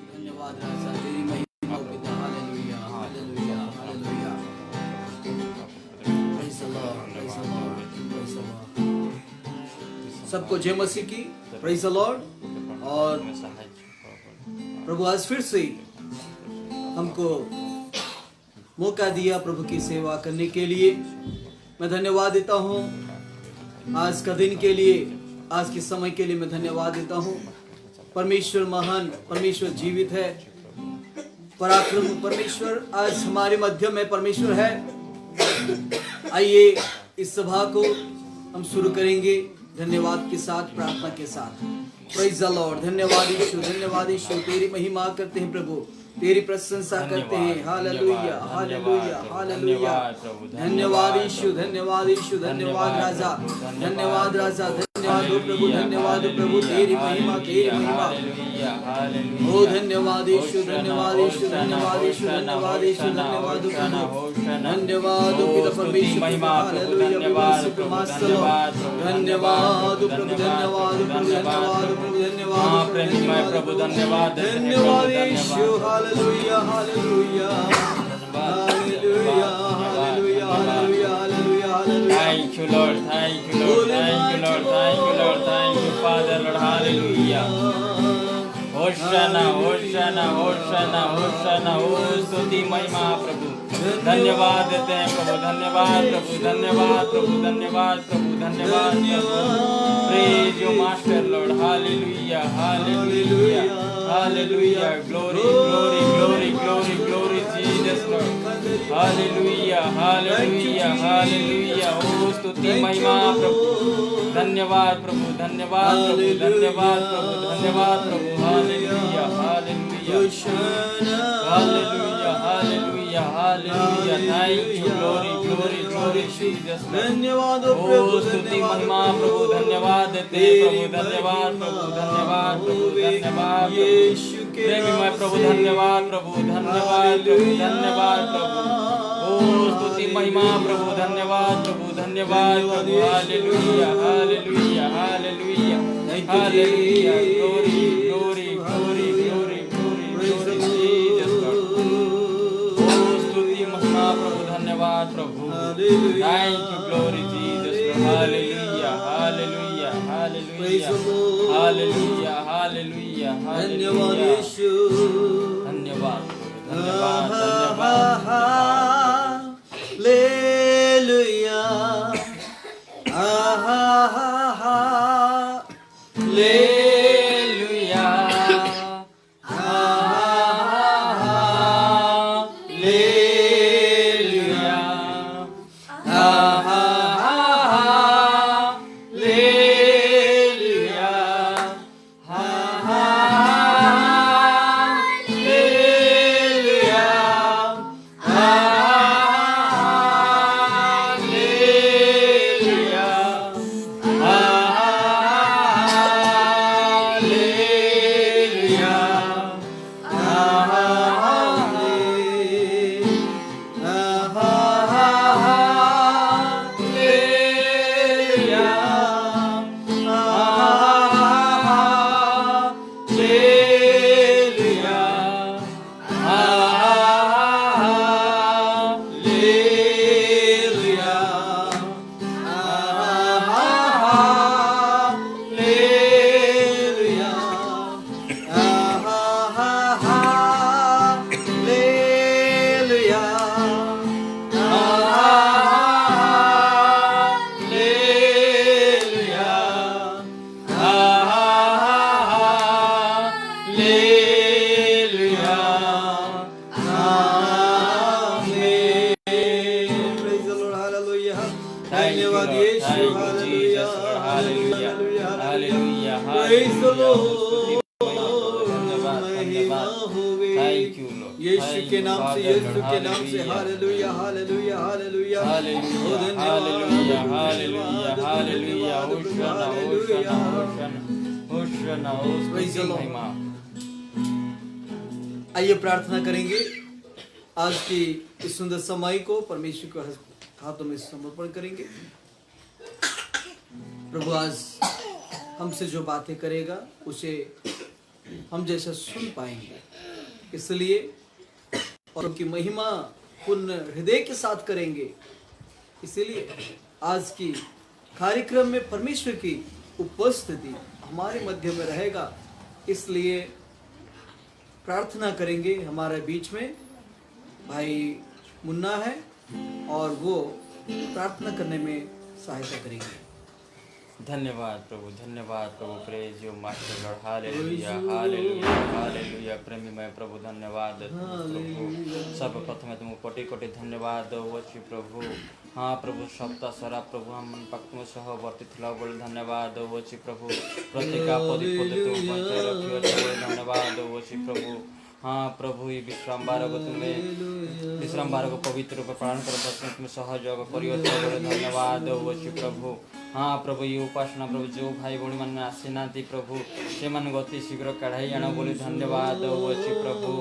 धन्यवाद राजा, तेरी महिमा पिता। Hallelujah hallelujah hallelujah. Praise the Lord, praise the Lord, praise the Lord. सबको जय मसीह की। Praise the Lord. और प्रभु आज फिर से हमको मौका दिया प्रभु की सेवा करने के लिए। मैं धन्यवाद देता हूँ आज का दिन के लिए, आज के समय के लिए मैं धन्यवाद देता हूँ। परमेश्वर महान, परमेश्वर जीवित है, पराक्रम परमेश्वर आज हमारे मध्य में परमेश्वर है। आइए इस सभा को हम शुरू करेंगे धन्यवाद के साथ, प्रार्थना के साथ। Praise the Lord. धन्यवाद यीशु, धन्यवाद यीशु। तेरी महिमा करते हैं प्रभु, तेरी प्रशंसा करते हैं। Hallelujah hallelujah hallelujah. धन्यवाद यीशु, धन्यवाद यीशु, धन्यवाद राजा, धन्यवाद राजा, धन्यवाद हो प्रभु, धन्यवाद हो प्रभु। तेरी महिमा, तेरी महिमा। ओ धन्यवाद यीशु, धन्यवाद यीशु, धन्यवाद यीशु, धन्यवाद यीशु, धन्यवाद हो प्रभु, धन्यवाद हो पिता परमेश्वर। हालेलुया। धन्यवाद हो प्रभु, धन्यवाद हो प्रभु, धन्यवाद हो प्रभु, धन्यवाद हो प्रभु, धन्यवाद प्रभु, धन्यवाद, धन्यवाद Yeshu. Hallelujah hallelujah hallelujah hallelujah hallelujah hallelujah. Thank you Lord, thank you Lord, thank you Lord, thank you Lord, thank you Father Lord, hallelujah. होशाना hosanna hosanna hosanna. ओ स्तुति महिमा प्रभु, धन्यवाद देते हैं प्रभु, धन्यवाद प्रभु, धन्यवाद प्रभु, धन्यवाद प्रभु, धन्यवाद प्रभु। Praise you master lord, hallelujah hallelujah hallelujah. Glory glory glory glory glory Jesus lord, hallelujah hallelujah hallelujah. ओ स्तुति महिमा प्रभु, धन्यवाद प्रभु, धन्यवाद प्रभु, धन्यवाद प्रभु, धन्यवाद प्रभु। Hallelujah hallelujah hallelujah hallelujah hallelujah. Thank you, glory glory glory Jesus. धन्यवाद ओ स्तुति महिमा प्रभु, धन्यवाद देते हैं प्रभु, धन्यवाद प्रभु, धन्यवाद प्रभु, धन्यवाद यीशु के प्रेमीमय प्रभु, धन्यवाद प्रभु, धन्यवाद प्रभु, धन्यवाद प्रभु। ओ स्तुति महिमा प्रभु, धन्यवाद प्रभु, धन्यवाद प्रभु। Hallelujah hallelujah hallelujah hallelujah. Glory glory glory glory glory glory Jesus lord. ओ स्तुति महिमा प्रभु, धन्यवाद प्रभु। Thank you, glory Jesus lord. Hallelujah hallelujah hallelujah hallelujah hallelujah धन्यवाद हालेलुया। यीशु, धन्यवाद धन्यवाद धन्यवाद। हालेलुया हालेलुया हालेलुया हालेलुया धन्यवाद Yeshu, hallelujah hallelujah hallelujah. Praise the lord. महिमा होवे यीशु के नाम से, यीशु के नाम से। Hallelujah hallelujah hallelujah hallelujah hallelujah hallelujah hallelujah. Hosanna hosanna hosanna hosanna. ओ स्तुति महिमा। आइए प्रार्थना करेंगे। आज की इस सुंदर समय को परमेश्वर के हाथों में समर्पण करेंगे। प्रभु आज हमसे जो बातें करेगा उसे हम जैसा सुन पाएंगे। इसलिए और उनकी महिमा पूर्ण हृदय के साथ करेंगे। इसीलिए आज की कार्यक्रम में परमेश्वर की उपस्थिति हमारे मध्य में रहेगा। इसलिए प्रार्थना करेंगे। हमारे बीच में भाई मुन्ना है और वो प्रार्थना करने में सहायता करेंगे। धन्यवाद प्रभु, praise you master lord, hallelujah hallelujah hallelujah. प्रेमी मैं प्रभु धन्यवाद प्रभु, सर्वप्रथम तुमको कोटि कोटि धन्यवाद दउछि प्रभु। हाँ प्रभु, सप्ताह सारा प्रभु हम तुम सहवर्ती थिला बोली धन्यवाद दउछि प्रभु। प्रत्येक पदे पदे तुम बचाई रखियो बोली धन्यवाद दउछि प्रभु। हाँ प्रभु, ये विश्राम बार को तुम्हें विश्राम बार को पवित्र रूप पालन कर तुम्हें सहयोग करियो बोले धन्यवाद दउछि प्रभु। हाँ प्रभु, ये उपासना प्रभु जो भाई भौणी मैंने आसी ना प्रभु से अति शीघ्र कढ़ाई आण बोली धन्यवाद दउछि प्रभु।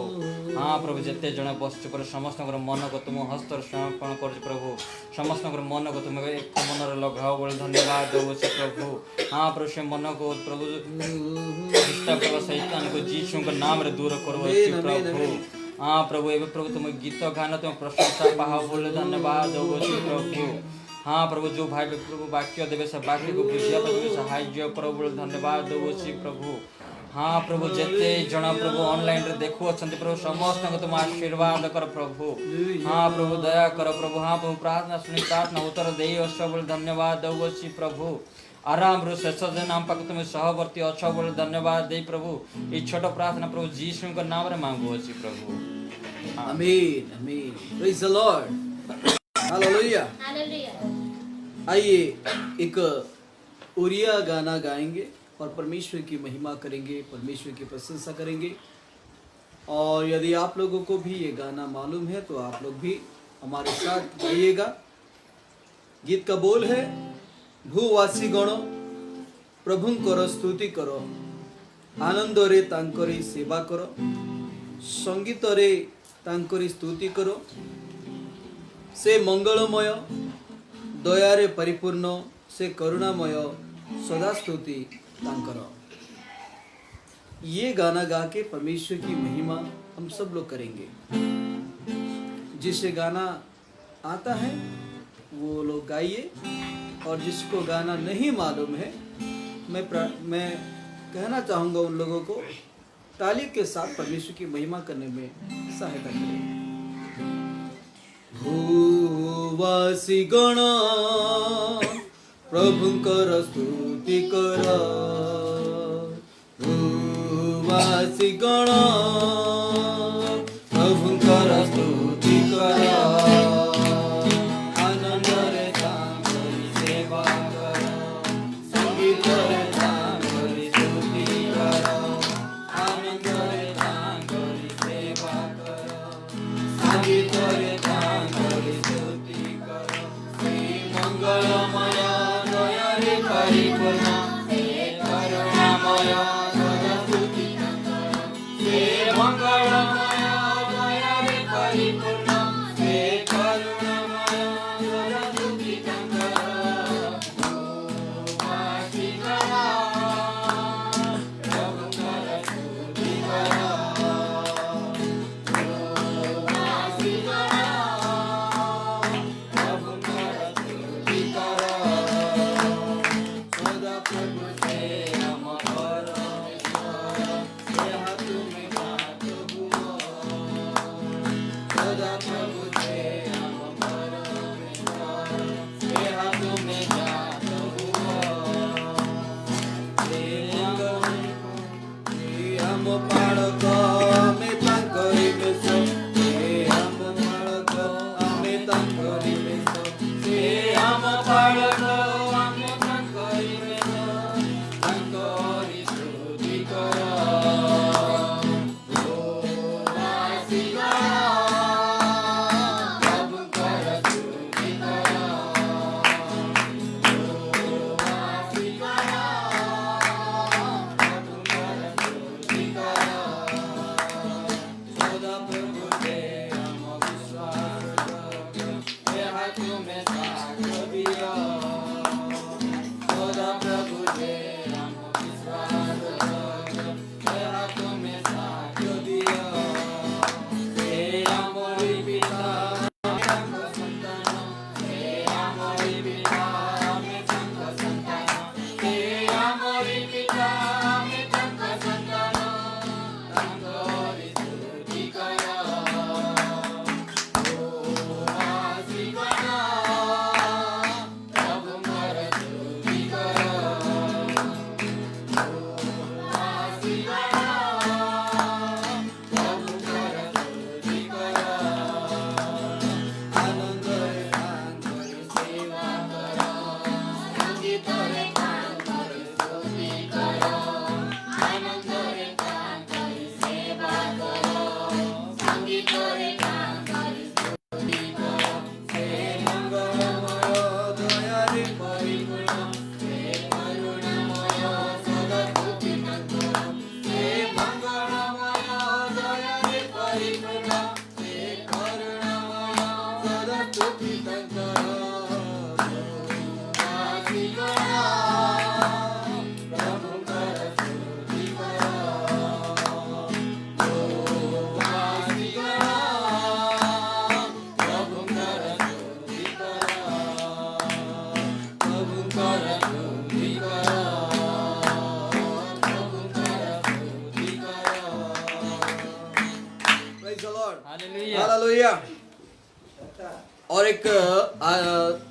हाँ प्रभु, जिते जन बस समस्त मन को तुम हस्त समर्पण कर प्रभु। समस्त मन को तुम एक मन लगाओ बोली धन्यवाद दउछि प्रभु। हाँ प्रभु, से मन को प्रभु शैतान को यीशु के नाम रे दूर करो प्रभु। हाँ प्रभु, एवं प्रभु तुम गीत गाना तुम प्रशंसा पाओ बोले धन्यवाद दउछि प्रभु। हाँ प्रभु, जो भाई प्रभु वाक्य देवे से वाक्य को बुझिया प्रभु सहाय्य करो बोले धन्यवाद दउछि प्रभु। हाँ प्रभु, जिते जन प्रभु ऑनलाइन रे देखु अछंती प्रभु समस्त को तुम आशीर्वाद कर प्रभु। हाँ प्रभु, दया कर प्रभु। हाँ प्रभु, प्रार्थना सुनी प्रार्थना उत्तर देई अछ बोले धन्यवाद दउछि प्रभु। आराम रो शेष दिन नाम पाक तुम सहवर्ती अछ बोले धन्यवाद दे प्रभु। ये छोट प्रार्थना प्रभु यीशु के नाम रे मांगू अछि प्रभु। आमीन आमीन। Praise the Lord, hallelujah hallelujah. आइए एक उरिया गाना गाएंगे और परमेश्वर की महिमा करेंगे, परमेश्वर की प्रशंसा करेंगे। और यदि आप लोगों को भी ये गाना मालूम है तो आप लोग भी हमारे साथ गाइएगा। गीत का बोल है, भूवासी गण प्रभुंकर स्तुति करो, आनंद रे तांकरी सेवा करो, संगीत रे तांकरी स्तुति करो। से मंगलमय दयारे परिपूर्ण, से करुणामय सदा स्तुति तांकर। ये गाना गा के परमेश्वर की महिमा हम सब लोग करेंगे। जिसे गाना आता है वो लोग गाइए, और जिसको गाना नहीं मालूम है मैं कहना चाहूँगा उन लोगों को ताली के साथ परमेश्वर की महिमा करने में सहायता करें। भूवासी गण प्रभुंकर स्तुति कर, भूवासी गण प्रभुंकर स्तुति कर, आनंद रे तांकरी सेवा कर, संगीत रे तांकरी स्तुति कर, आनंद रे तांकरी सेवा कर, संगीत रे तांकरी स्तुति कर। श्री मंगलमय दयारे परिपूर्ण, से करुणामय सदा स्तुति कर, से मंगल हालेलुया। और एक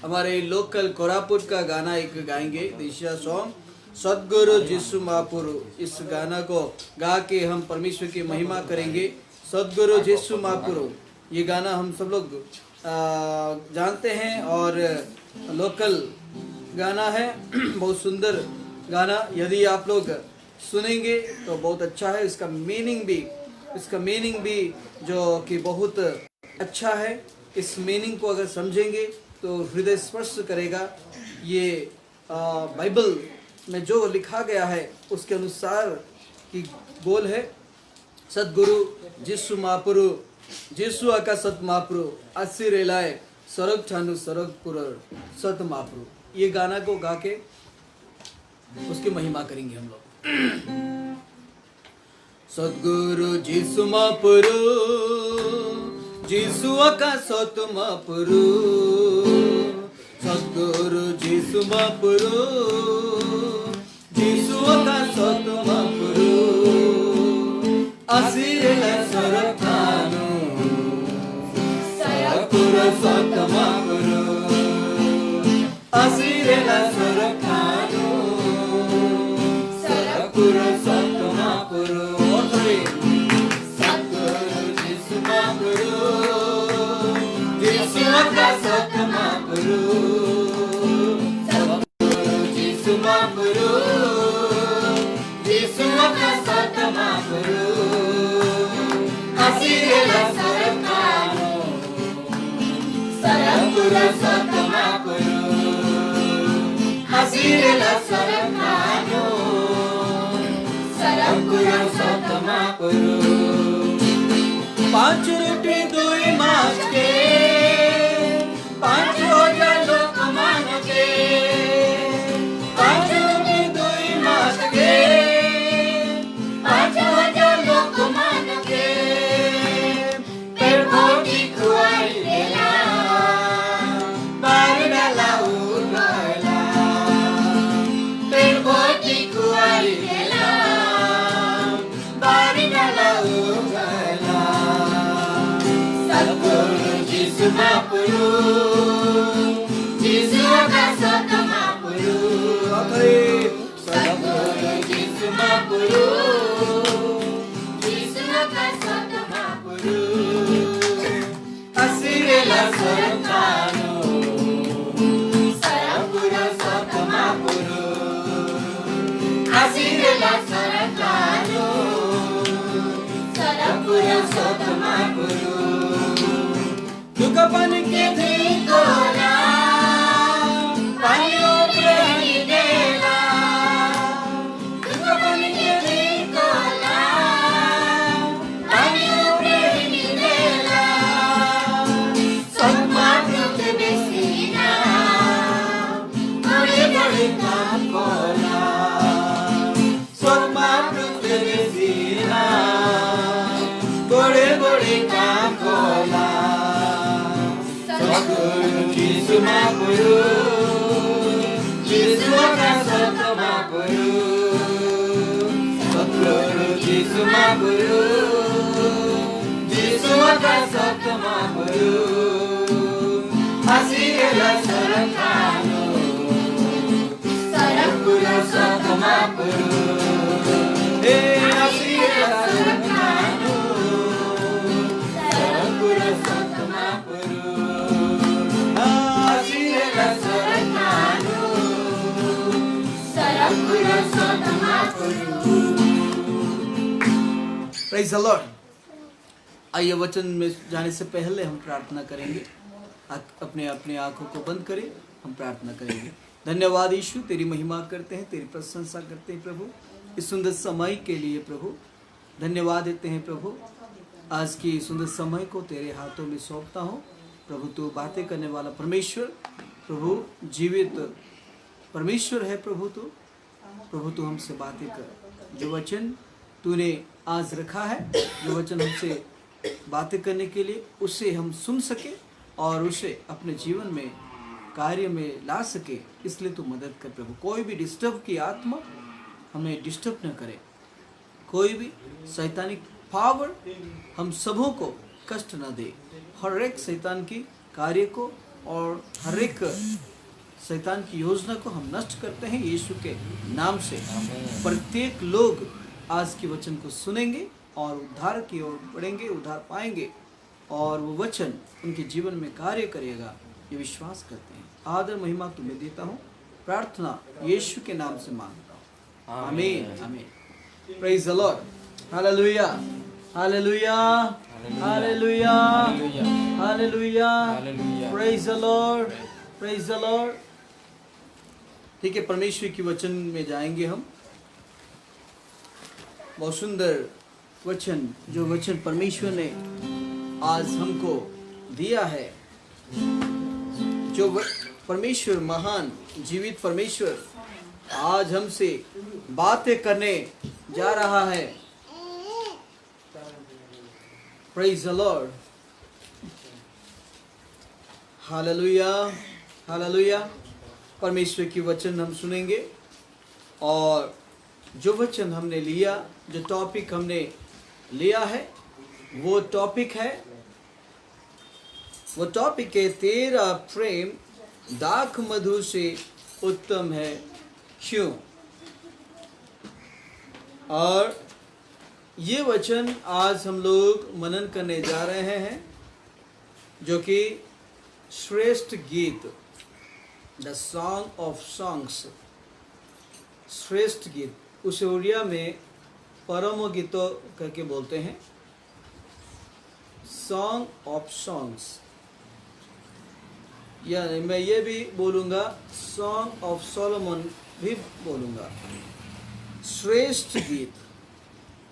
हमारे लोकल कोरापुट का गाना एक गाएंगे, देशिया सॉन्ग, सदगुरु जिसु महापुरु। इस गाना को गा के हम परमेश्वर की महिमा करेंगे। सदगुरु जिसु महापुरु, ये गाना हम सब लोग जानते हैं और लोकल गाना है, बहुत सुंदर गाना। यदि आप लोग सुनेंगे तो बहुत अच्छा है। इसका मीनिंग भी जो कि बहुत अच्छा है। इस मीनिंग को अगर समझेंगे तो हृदय स्पर्श करेगा। ये बाइबल में जो लिखा गया है उसके अनुसार की बोल है, सदगुरु जिसु महापुरु, जिसु आका सत महापुरु, आशीरेलाय सरग ठानु सरग पुरर सत महापुरु। ये गाना को गा के उसकी महिमा करेंगे हम लोग। सदगुरु जिसु महापुरु, जिसु आका सत महापुरु, सदगुरु जिसु महापुरु, जिसु आका सत महापुरु, आशीरेलाय सरग ठानु सरग पुरर सत महापुरु, आशीरेलाय सरग ठानु सरग पुरर सत महापुरु। सदगुरु जिसु महापुरु, जिसु आका सत महापुरु, सदगुरु जिसु महापुरु, जिसु आका सत महापुरु, आशीरेलाय सरग ठानु सरग पुरर सत महापुरु, आशीरेलाय सरग ठानु सरग पुरर सत महापुरु। 5 रोटी 2 माछ के 5,000 लोक मान के, 5 रोटी 2 माछ के 5,000 लोक मान के, पेड़ भोगी खुआई देला, बार डाला उड़ाला, पेड़ भोगी खुआई देला, बार डाला उड़ाला। सदगुरु जिसु महापुरु, जिसु आका सत महापुरु, सदगुरु जिसु महापुरु, जिसु आका सत महापुरु, आशीरेलाय सरग ठानु सरग पुरर सत महापुरु, आशीरेलाय सरग ठानु सरग पुरर सत महापुरु। दुःखपन के दिन कोला पानी उबरही देला, दुःखपन के दिन कोला पानी उबरही देला, सब महापुरु के बेसीना बड़े बड़े काम कोला, सब महापुरु के बेसीना बड़े बड़े काम कोला। सदगुरु जिसु महापुरु, जिसु आका सत महापुरु, सदगुरु जिसु महापुरु, जिसु आका सत महापुरु, आशीरेलाय सरग ठानु सरग पुरर सत महापुरु, हे आशीरेलाय सरग ठानु सरग पुरर सत महापुरु, आशीरेलाय सरग ठानु सरग पुरर सत महापुरु। Praise the Lord. आइए वचन में जाने से पहले हम प्रार्थना करेंगे। अपने अपने आंखों को बंद करें, हम प्रार्थना करेंगे। धन्यवाद यीशु, तेरी महिमा करते हैं, तेरी प्रशंसा करते हैं प्रभु, इस सुंदर समय के लिए प्रभु धन्यवाद देते हैं प्रभु। आज की सुंदर समय को तेरे हाथों में सौंपता हूँ प्रभु। तू बातें करने वाला परमेश्वर प्रभु, जीवित परमेश्वर है प्रभु। तू हमसे बातें कर। जो वचन तूने आज रखा है, जो वचन हमसे बातें करने के लिए, उसे हम सुन सके और उसे अपने जीवन में कार्य में ला सके, इसलिए तू मदद कर प्रभु। कोई भी डिस्टर्ब की आत्मा हमें डिस्टर्ब न करे, कोई भी शैतानिक पावर हम सबों को कष्ट न दे। हर एक शैतान की कार्य को और हर एक शैतान की योजना को हम नष्ट करते हैं यीशु के नाम से। प्रत्येक लोग आज के वचन को सुनेंगे और उद्धार की ओर बढ़ेंगे, उद्धार पाएंगे और वो वचन उनके जीवन में कार्य करेगा, ये विश्वास करते हैं। आदर महिमा तुम्हें देता हूँ, प्रार्थना यीशु के नाम से मांगता हूँ, आमीन आमीन। Praise the Lord, hallelujah hallelujah hallelujah hallelujah, praise the Lord praise the Lord. ठीक है, परमेश्वर की वचन में जाएंगे हम। बहुत सुंदर वचन, जो वचन परमेश्वर ने आज हमको दिया है, जो परमेश्वर महान जीवित परमेश्वर आज हमसे बातें करने जा रहा है। Praise the Lord, hallelujah hallelujah. परमेश्वर की वचन हम सुनेंगे और जो वचन हमने लिया, जो टॉपिक हमने लिया है, वो टॉपिक है तेरा प्रेम दाख मधु से उत्तम है क्यों। और ये वचन आज हम लोग मनन करने जा रहे हैं, जो कि श्रेष्ठ गीत, द सॉन्ग ऑफ सॉन्ग्स, श्रेष्ठ गीत, उसे उड़िया में परम गीतो करके बोलते हैं, सॉन्ग ऑफ सॉन्ग्स, या मैं ये भी बोलूँगा सॉन्ग ऑफ सोलोमन भी बोलूँगा। श्रेष्ठ गीत,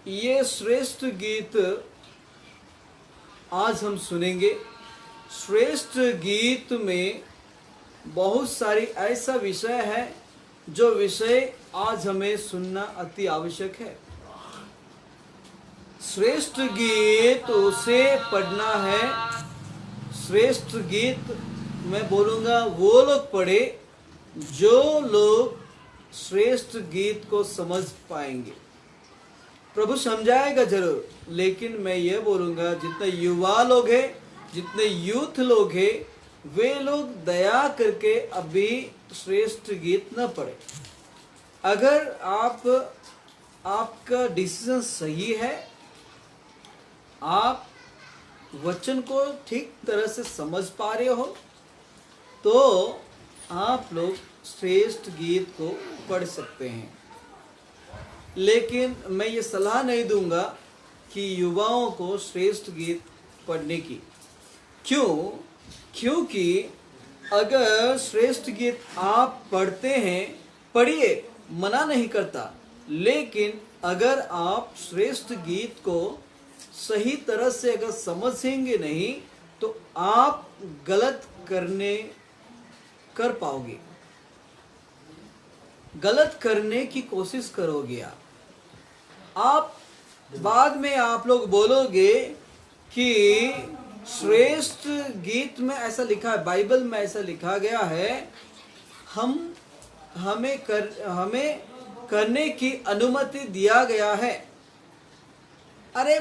ये श्रेष्ठ गीत आज हम सुनेंगे। श्रेष्ठ गीत में बहुत सारी ऐसा विषय है जो विषय आज हमें सुनना अति आवश्यक है। श्रेष्ठ गीत उसे पढ़ना है, श्रेष्ठ गीत मैं बोलूँगा वो लोग पढ़े जो लोग श्रेष्ठ गीत को समझ पाएंगे। प्रभु समझाएगा जरूर, लेकिन मैं ये बोलूँगा जितने युवा लोग हैं, जितने यूथ लोग हैं, वे लोग दया करके अभी श्रेष्ठ गीत न पढ़े। अगर आपका डिसीजन सही है, आप वचन को ठीक तरह से समझ पा रहे हो, तो आप लोग श्रेष्ठ गीत को पढ़ सकते हैं। लेकिन मैं ये सलाह नहीं दूंगा कि युवाओं को श्रेष्ठ गीत पढ़ने की। क्यों? क्योंकि अगर श्रेष्ठ गीत आप पढ़ते हैं, पढ़िए, मना नहीं करता, लेकिन अगर आप श्रेष्ठ गीत को सही तरह से अगर समझेंगे नहीं, तो आप गलत कर पाओगे, गलत करने की कोशिश करोगे। आप बाद में आप लोग बोलोगे कि श्रेष्ठ गीत में ऐसा लिखा है, बाइबल में ऐसा लिखा गया है, हमें करने की अनुमति दिया गया है। अरे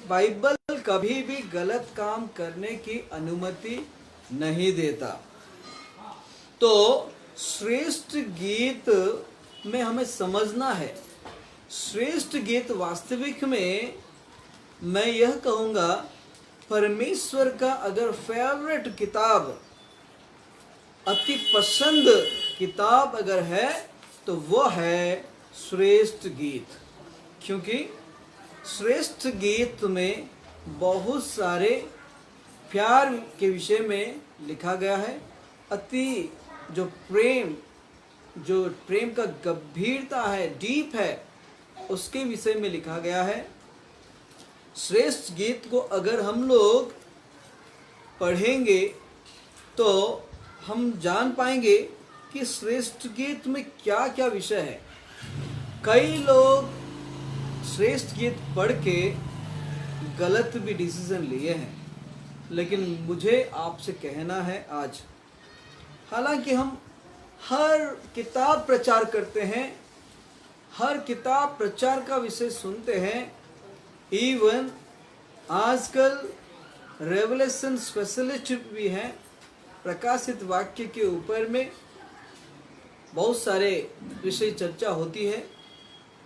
बाइबल कभी भी गलत काम करने की अनुमति नहीं देता। तो श्रेष्ठ गीत में हमें समझना है। श्रेष्ठ गीत वास्तविक में मैं यह कहूँगा, परमेश्वर का अगर फेवरेट किताब, अति पसंद किताब अगर है, तो वो है श्रेष्ठ गीत। क्योंकि श्रेष्ठ गीत में बहुत सारे प्यार के विषय में लिखा गया है। अति जो प्रेम का गंभीरता है, डीप है, उसके विषय में लिखा गया है। श्रेष्ठ गीत को अगर हम लोग पढ़ेंगे तो हम जान पाएंगे कि श्रेष्ठ गीत में क्या क्या विषय है। कई लोग श्रेष्ठ गीत पढ़ के गलत भी डिसीजन लिए हैं, लेकिन मुझे आपसे कहना है आज, हालांकि हम हर किताब प्रचार करते हैं, हर किताब प्रचार का विषय सुनते हैं, इवन आजकल रेवलेशन स्पेशलिस्ट भी हैं। प्रकाशित वाक्य के ऊपर में बहुत सारे विषय चर्चा होती है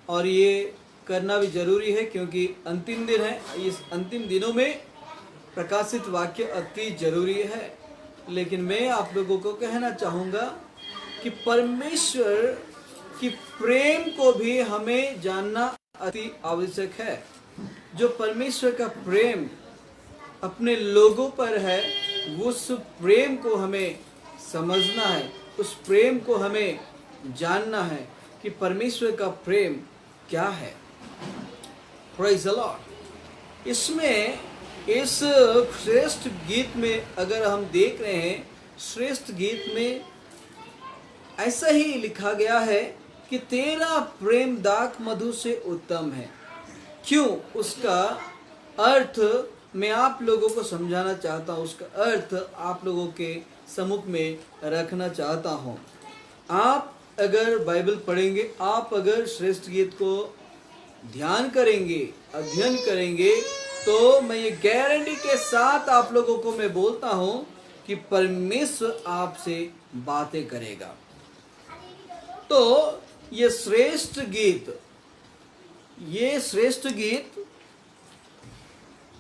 और ये करना भी जरूरी है, क्योंकि अंतिम दिन है। इस अंतिम दिनों में प्रकाशित वाक्य अति जरूरी है। लेकिन मैं आप लोगों को कहना चाहूँगा कि परमेश्वर की प्रेम को भी हमें जानना अति आवश्यक है। जो परमेश्वर का प्रेम अपने लोगों पर है, उस प्रेम को हमें समझना है, उस प्रेम को हमें जानना है कि परमेश्वर का प्रेम क्या है। Praise the Lord. इसमें इस श्रेष्ठ गीत में अगर हम देख रहे हैं, श्रेष्ठ गीत में ऐसा ही लिखा गया है कि तेरा प्रेम दाख मधु से उत्तम है। क्यों? उसका अर्थ मैं आप लोगों को समझाना चाहता हूँ, उसका अर्थ आप लोगों के सम्मुख में रखना चाहता हूँ। आप अगर बाइबल पढ़ेंगे, आप अगर श्रेष्ठ गीत को ध्यान करेंगे, अध्ययन करेंगे, तो मैं ये गारंटी के साथ आप लोगों को मैं बोलता हूँ कि परमेश्वर आपसे बातें करेगा। तो ये श्रेष्ठ गीत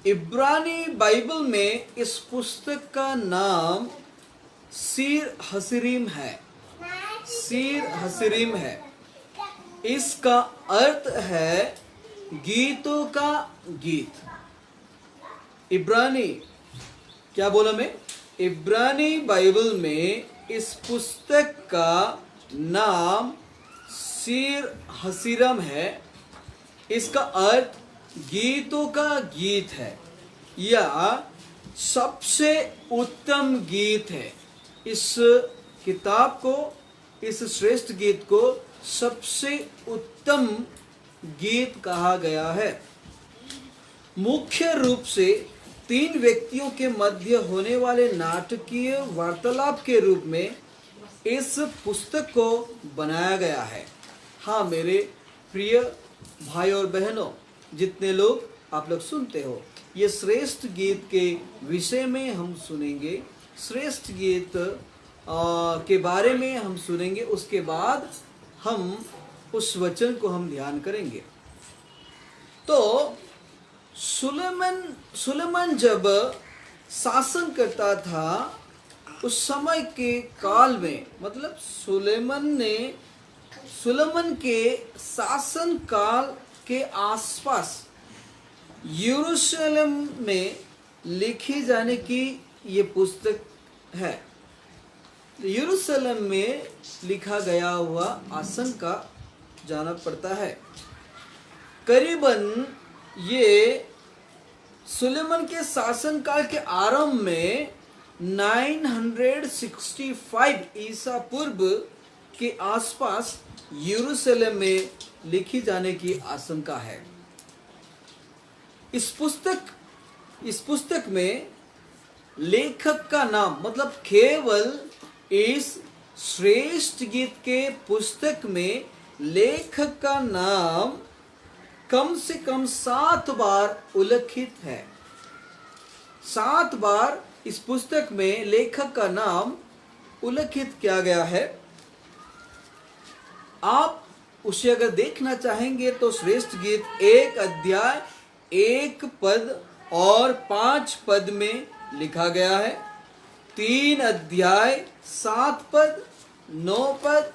इब्रानी बाइबल में इस पुस्तक का नाम सीर हसीरीम है। सीर हसीरीम है। इसका अर्थ है गीतों का गीत। इब्रानी, क्या बोला मैं? इब्रानी बाइबल में इस पुस्तक का नाम सीर हसीरम है। इसका अर्थ गीतों का गीत है या सबसे उत्तम गीत है। इस किताब को, इस श्रेष्ठ गीत को सबसे उत्तम गीत कहा गया है। मुख्य रूप से 3 व्यक्तियों के मध्य होने वाले नाटकीय वार्तालाप के रूप में इस पुस्तक को बनाया गया है। हाँ मेरे प्रिय भाई और बहनों, जितने लोग आप लोग सुनते हो, ये श्रेष्ठ गीत के विषय में हम सुनेंगे। श्रेष्ठ गीत के बारे में हम सुनेंगे। उसके बाद हम उस वचन को हम ध्यान करेंगे। तो सुलेमान जब शासन करता था, उस समय के काल में, मतलब सुलेमान के शासन काल के आसपास यरूशलेम में लिखी जाने की ये पुस्तक है। यरूशलेम में लिखा गया हुआ आशंका जाना पड़ता है। करीबन ये सुलेमान के शासन काल के आरंभ में 965 ईसा पूर्व के आसपास यरूशलेम में लिखी जाने की आशंका है। इस पुस्तक में लेखक का नाम, मतलब केवल इस श्रेष्ठ गीत के पुस्तक में लेखक का नाम कम से कम 7 बार उल्लेखित है। 7 बार इस पुस्तक में लेखक का नाम उल्लेखित किया गया है। आप उसे अगर देखना चाहेंगे तो श्रेष्ठ गीत 1 अध्याय 1 पद और 5 पद में लिखा गया है। 3 अध्याय 7 पद, 9 पद,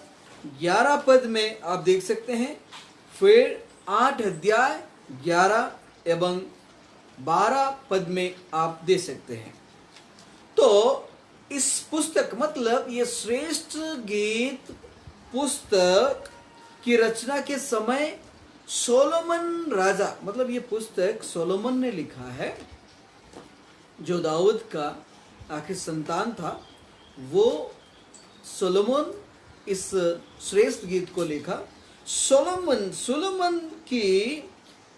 11 पद में आप देख सकते हैं। फिर 8 अध्याय 11 एवं 12 पद में आप दे सकते हैं। तो इस पुस्तक, मतलब ये श्रेष्ठ गीत पुस्तक की रचना के समय सोलोमन राजा, मतलब ये पुस्तक सोलोमन ने लिखा है, जो दाऊद का आखिर संतान था। वो सोलोमन इस श्रेष्ठ गीत को लिखा। सोलोमन की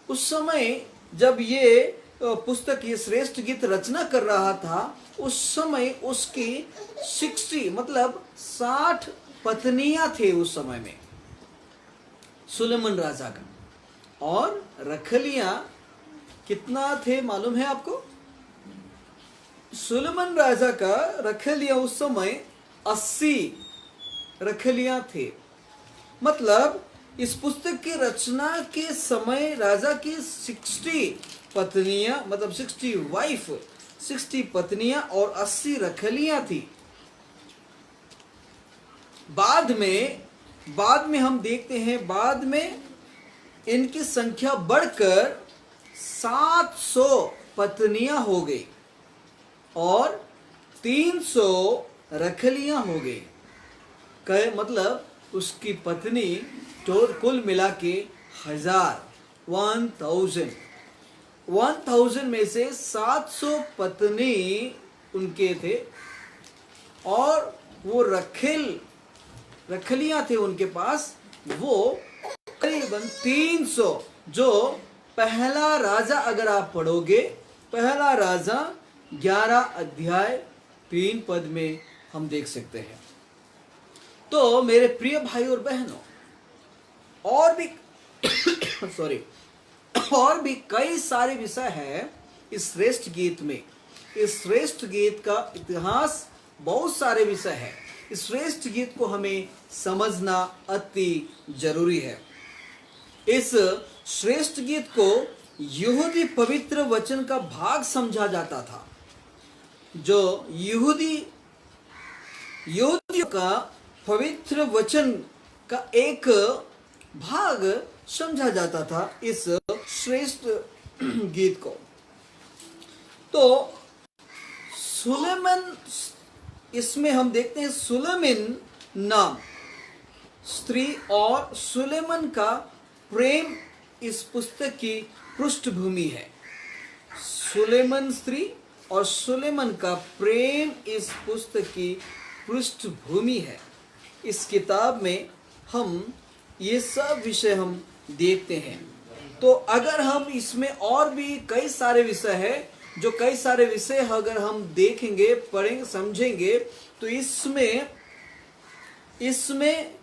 उस समय जब ये पुस्तक, ये श्रेष्ठ गीत रचना कर रहा था, उस समय उसकी 60 मतलब 60 पत्नियां थे उस समय में सुलेमान राजा का। और रखलियां कितना थे मालूम है आपको? सुलेमान राजा का रखलिया उस समय 80 रखलियां थे। मतलब इस पुस्तक की रचना के समय राजा की 60 पत्नियां, मतलब 60 वाइफ, 60 पत्नियां और 80 रखलियां थी। बाद में हम देखते हैं, बाद में इनकी संख्या बढ़कर 700 पत्नियां हो गई और 300 रखलियां हो गई। कहे मतलब उसकी पत्नी कुल मिला के 1000 में से 700 पत्नी उनके थे और वो रखलियां थे उनके पास, वो करीबन 300। जो पहला राजा अगर आप पढ़ोगे, पहला राजा 11 अध्याय 3 पद में हम देख सकते हैं। तो मेरे प्रिय भाई और बहनों, और भी और भी कई सारे विषय है इस श्रेष्ठ गीत में। इस श्रेष्ठ गीत का इतिहास बहुत सारे विषय है। इस श्रेष्ठ गीत को हमें समझना अति जरूरी है। इस श्रेष्ठ गीत को यहूदी पवित्र वचन का भाग समझा जाता था, जो यहूदियों का पवित्र वचन का एक भाग समझा जाता था इस श्रेष्ठ गीत को। तो सुलेमान, इसमें हम देखते हैं सुलेमान नाम स्त्री और सुलेमान का प्रेम इस पुस्तक की पृष्ठभूमि है। सुलेमान स्त्री और सुलेमान का प्रेम इस पुस्तक की पृष्ठभूमि है। इस किताब में हम ये सब विषय हम देखते हैं। तो अगर हम इसमें और भी कई सारे विषय है, जो कई सारे विषय अगर हम देखेंगे, पढ़ेंगे, समझेंगे, तो इसमें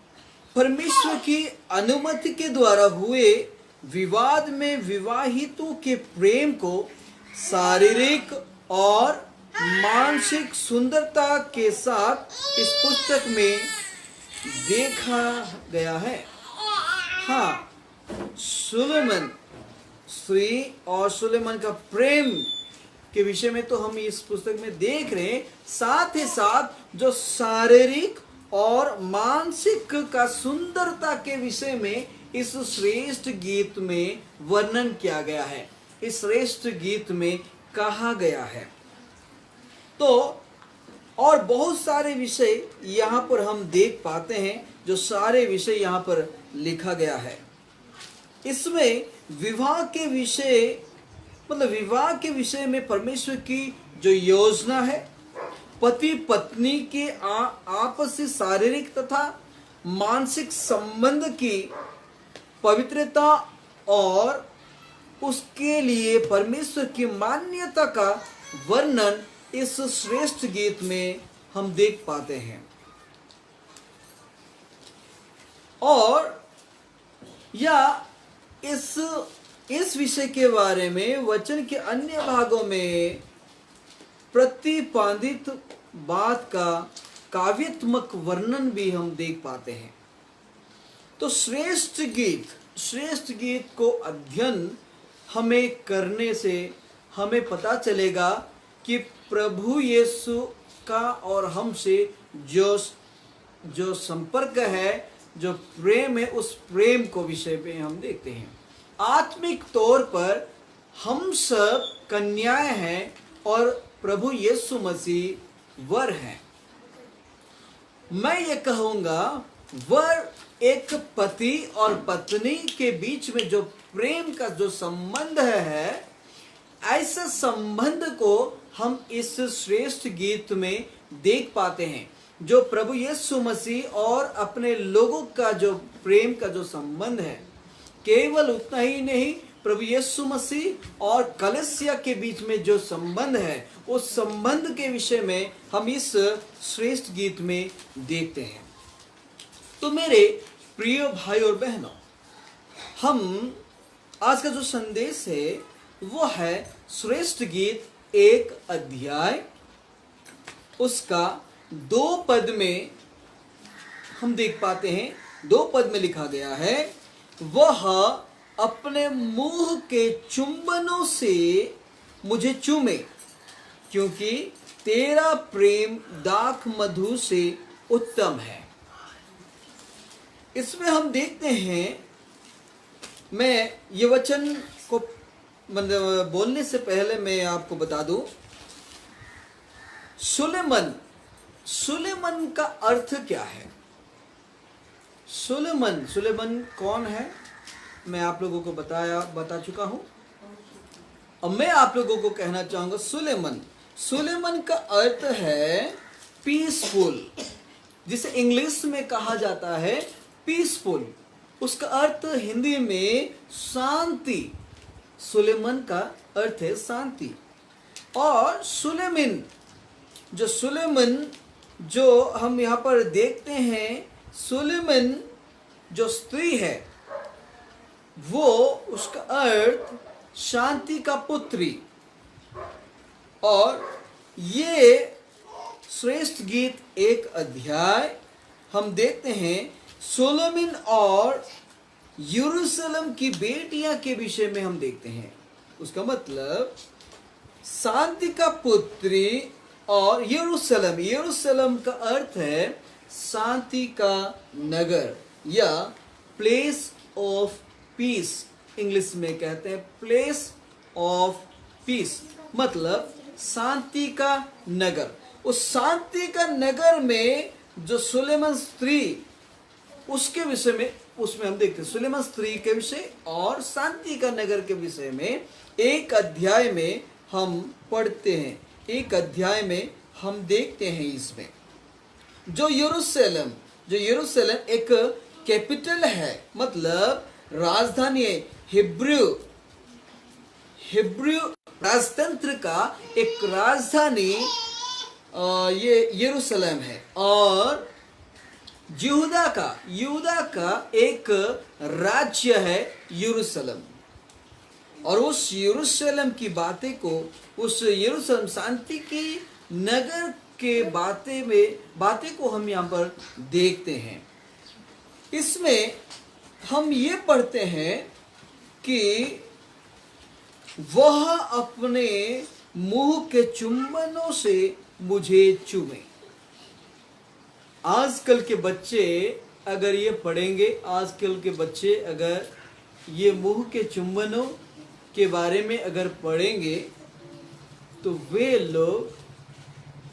परमेश्वर की अनुमति के द्वारा हुए विवाद में विवाहितों के प्रेम को शारीरिक और मानसिक सुंदरता के साथ इस पुस्तक में देखा गया है। हाँ, सुलेमान स्त्री और सुलेमान का प्रेम के विषय में तो हम इस पुस्तक में देख रहे हैं, साथ ही साथ जो शारीरिक और मानसिक का सुंदरता के विषय में इस श्रेष्ठ गीत में वर्णन किया गया है, इस श्रेष्ठ गीत में कहा गया है। तो और बहुत सारे विषय यहाँ पर हम देख पाते हैं, जो सारे विषय यहाँ पर लिखा गया है। इसमें विवाह के विषय, मतलब विवाह के विषय में परमेश्वर की जो योजना है, पति पत्नी के आपसी शारीरिक तथा मानसिक संबंध की पवित्रता और उसके लिए परमेश्वर की मान्यता का वर्णन इस श्रेष्ठ गीत में हम देख पाते हैं। और या इस विषय के बारे में वचन के अन्य भागों में प्रतिपादित बात का काव्यात्मक वर्णन भी हम देख पाते हैं। तो श्रेष्ठ गीत को अध्ययन हमें करने से हमें पता चलेगा कि प्रभु यीशु का और हमसे जो संपर्क है, जो प्रेम है, उस प्रेम को विषय पे हम देखते हैं। आत्मिक तौर पर हम सब कन्याएं हैं और प्रभु यीशु मसीह वर हैं। मैं ये कहूँगा, वर एक पति और पत्नी के बीच में जो प्रेम का जो संबंध है, ऐसे संबंध को हम इस श्रेष्ठ गीत में देख पाते हैं। जो प्रभु यीशु मसीह और अपने लोगों का जो प्रेम का जो संबंध है, केवल उतना ही नहीं, प्रभु यीशु मसीह और कलीसिया के बीच में जो संबंध है, उस संबंध के विषय में हम इस श्रेष्ठ गीत में देखते हैं। तो मेरे प्रिय भाई और बहनों, हम आज का जो संदेश है वो है श्रेष्ठ गीत 1 अध्याय उसका 2 पद में हम देख पाते हैं, 2 पद में लिखा गया है, वह अपने मुंह के चुंबनों से मुझे चूमे, क्योंकि तेरा प्रेम दाख मधु से उत्तम है। इसमें हम देखते हैं, मैं ये वचन को बोलने से पहले मैं आपको बता दूं, सुलेमान का अर्थ क्या है? सुलेमान कौन है? मैं आप लोगों को बता चुका हूं। अब मैं आप लोगों को कहना चाहूंगा, सुलेमान का अर्थ है पीसफुल, जिसे इंग्लिश में कहा जाता है पीसफुल। उसका अर्थ हिंदी में शांति। सुलेमान का अर्थ है शांति। और सुलेमान जो हम यहाँ पर देखते हैं, सुलेमान जो स्त्री है, वो उसका अर्थ शांति का पुत्री। और ये श्रेष्ठ गीत 1 अध्याय हम देखते हैं, सोलोमन और यरूशलेम की बेटियां के विषय में हम देखते हैं। उसका मतलब शांति का पुत्री और यरूशलेम का अर्थ है शांति का नगर या प्लेस ऑफ पीस। इंग्लिश में कहते हैं प्लेस ऑफ पीस, मतलब शांति का नगर। उस शांति का नगर में जो सुलेमान स्त्री, उसके विषय में, उसमें हम देखते हैं सुलेमान स्त्री के विषय और शांति का नगर के विषय में 1 अध्याय में हम पढ़ते हैं। 1 अध्याय में हम देखते हैं इसमें जो यरूशलेम एक कैपिटल है, मतलब राजधानी है। हिब्रू राजतंत्र का एक राजधानी ये यरूशलेम है। और यहूदा का एक राज्य है यरूशलेम। और उस यरूशलेम की बातें को, उस यरूशलेम शांति की नगर के बातें को हम यहाँ पर देखते हैं। इसमें हम ये पढ़ते हैं कि वह अपने मुंह के चुंबनों से मुझे चूमे। आजकल के बच्चे अगर ये पढ़ेंगे, आजकल के बच्चे अगर ये मुंह के चुंबनों के बारे में अगर पढ़ेंगे, तो वे लोग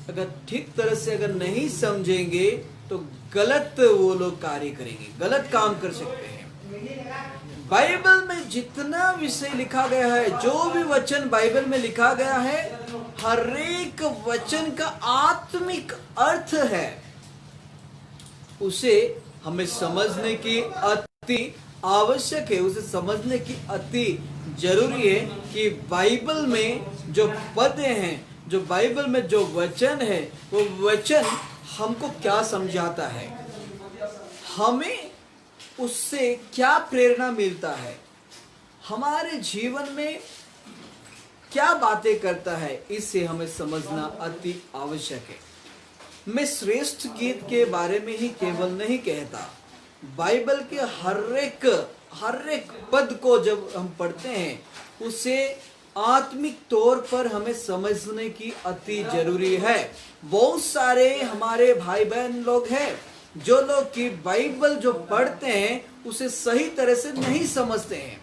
अगर ठीक तरह से अगर नहीं समझेंगे तो गलत वो लोग कार्य करेंगे, गलत काम कर सकते हैं। बाइबल में जितना विषय लिखा गया है, जो भी वचन बाइबल में लिखा गया है, हर एक वचन का आत्मिक अर्थ है। उसे हमें समझने की अति आवश्यक है, उसे समझने की अति जरूरी है कि बाइबल में जो पद हैं, जो बाइबल में जो वचन है, वो वचन हमको क्या समझाता है, हमें उससे क्या प्रेरणा मिलता है, हमारे जीवन में क्या बातें करता है, इसे हमें समझना अति आवश्यक है। मैं श्रेष्ठ गीत के बारे में ही केवल नहीं कहता, बाइबल के हर एक पद को जब हम पढ़ते हैं, उसे आत्मिक तौर पर हमें समझने की अति जरूरी है। बहुत सारे हमारे भाई बहन लोग हैं जो लोग की बाइबल जो पढ़ते हैं उसे सही तरह से नहीं समझते हैं।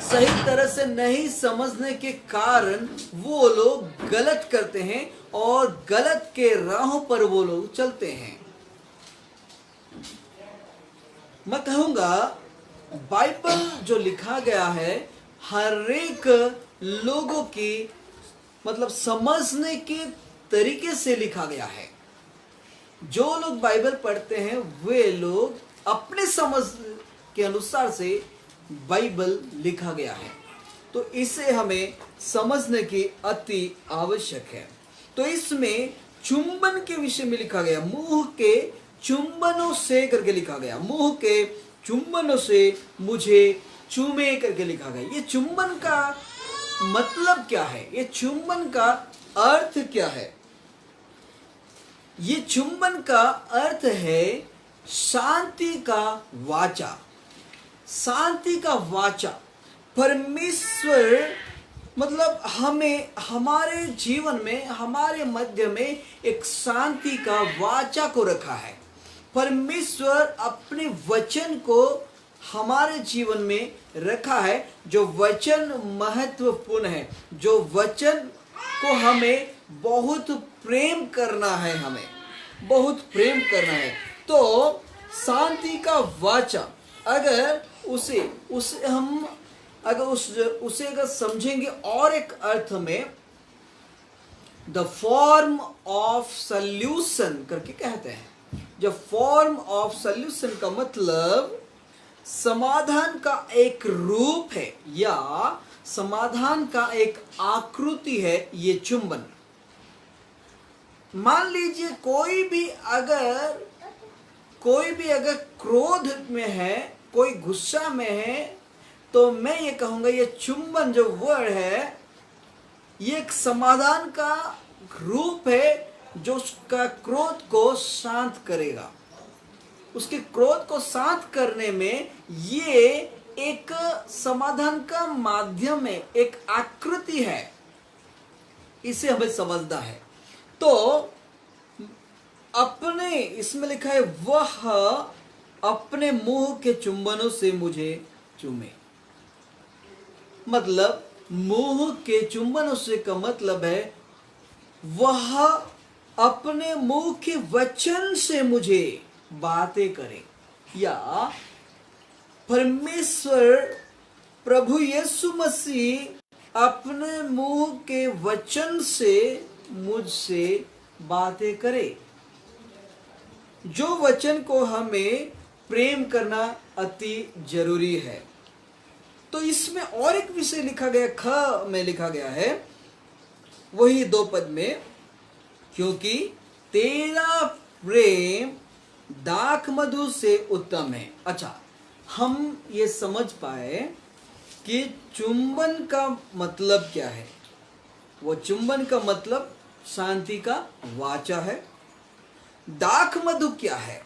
सही तरह से नहीं समझने के कारण वो लोग गलत करते हैं और गलत के राहों पर वो लोग चलते हैं। मैं कहूंगा बाइबल जो लिखा गया है हर एक लोगों की मतलब समझने के तरीके से लिखा गया है। जो लोग बाइबल पढ़ते हैं वे लोग अपने समझ के अनुसार से बाइबल लिखा गया है, तो इसे हमें समझने की अति आवश्यक है। तो इसमें चुंबन के विषय में लिखा गया, मुंह के चुंबनों से करके लिखा गया, मुंह के चुंबनों से मुझे चूमे करके लिखा गया। ये चुंबन का मतलब क्या है, ये चुंबन का अर्थ क्या है? ये चुंबन का अर्थ है शांति का वाचा। शांति का वाचा, परमेश्वर मतलब हमें हमारे जीवन में, हमारे मध्य में एक शांति का वाचा को रखा है। परमेश्वर अपने वचन को हमारे जीवन में रखा है, जो वचन महत्वपूर्ण है, जो वचन को हमें बहुत प्रेम करना है, हमें बहुत प्रेम करना है। तो शांति का वाचा, अगर उसे हम उसे अगर समझेंगे और एक अर्थ में, द फॉर्म ऑफ सल्यूशन करके कहते हैं। जब फॉर्म ऑफ सल्यूशन का मतलब समाधान का एक रूप है या समाधान का एक आकृति है ये चुंबन। मान लीजिए कोई भी अगर क्रोध में है, कोई गुस्सा में है, तो मैं ये कहूंगा ये चुंबन जो वर्ड है ये एक समाधान का रूप है, जो उसका क्रोध को शांत करेगा। उसके क्रोध को शांत करने में ये एक समाधान का माध्यम है, एक आकृति है, इसे हमें समझना है। तो अपने, इसमें लिखा है वह अपने मुंह के चुंबनों से मुझे चूमे। मतलब मुंह के चुंबनों से का मतलब है वह अपने मुंह के वचन से मुझे बातें करे, या परमेश्वर प्रभु यीशु मसीह अपने मुंह के वचन से मुझसे बातें करे। जो वचन को हमें प्रेम करना अति जरूरी है। तो इसमें और एक विषय लिखा गया, ख में लिखा गया है, वही 2 पद में, क्योंकि तेरा प्रेम दाख मधु से उत्तम है। अच्छा, हम ये समझ पाए कि चुंबन का मतलब क्या है। वो चुंबन का मतलब शांति का वाचा है। दाख मधु क्या है,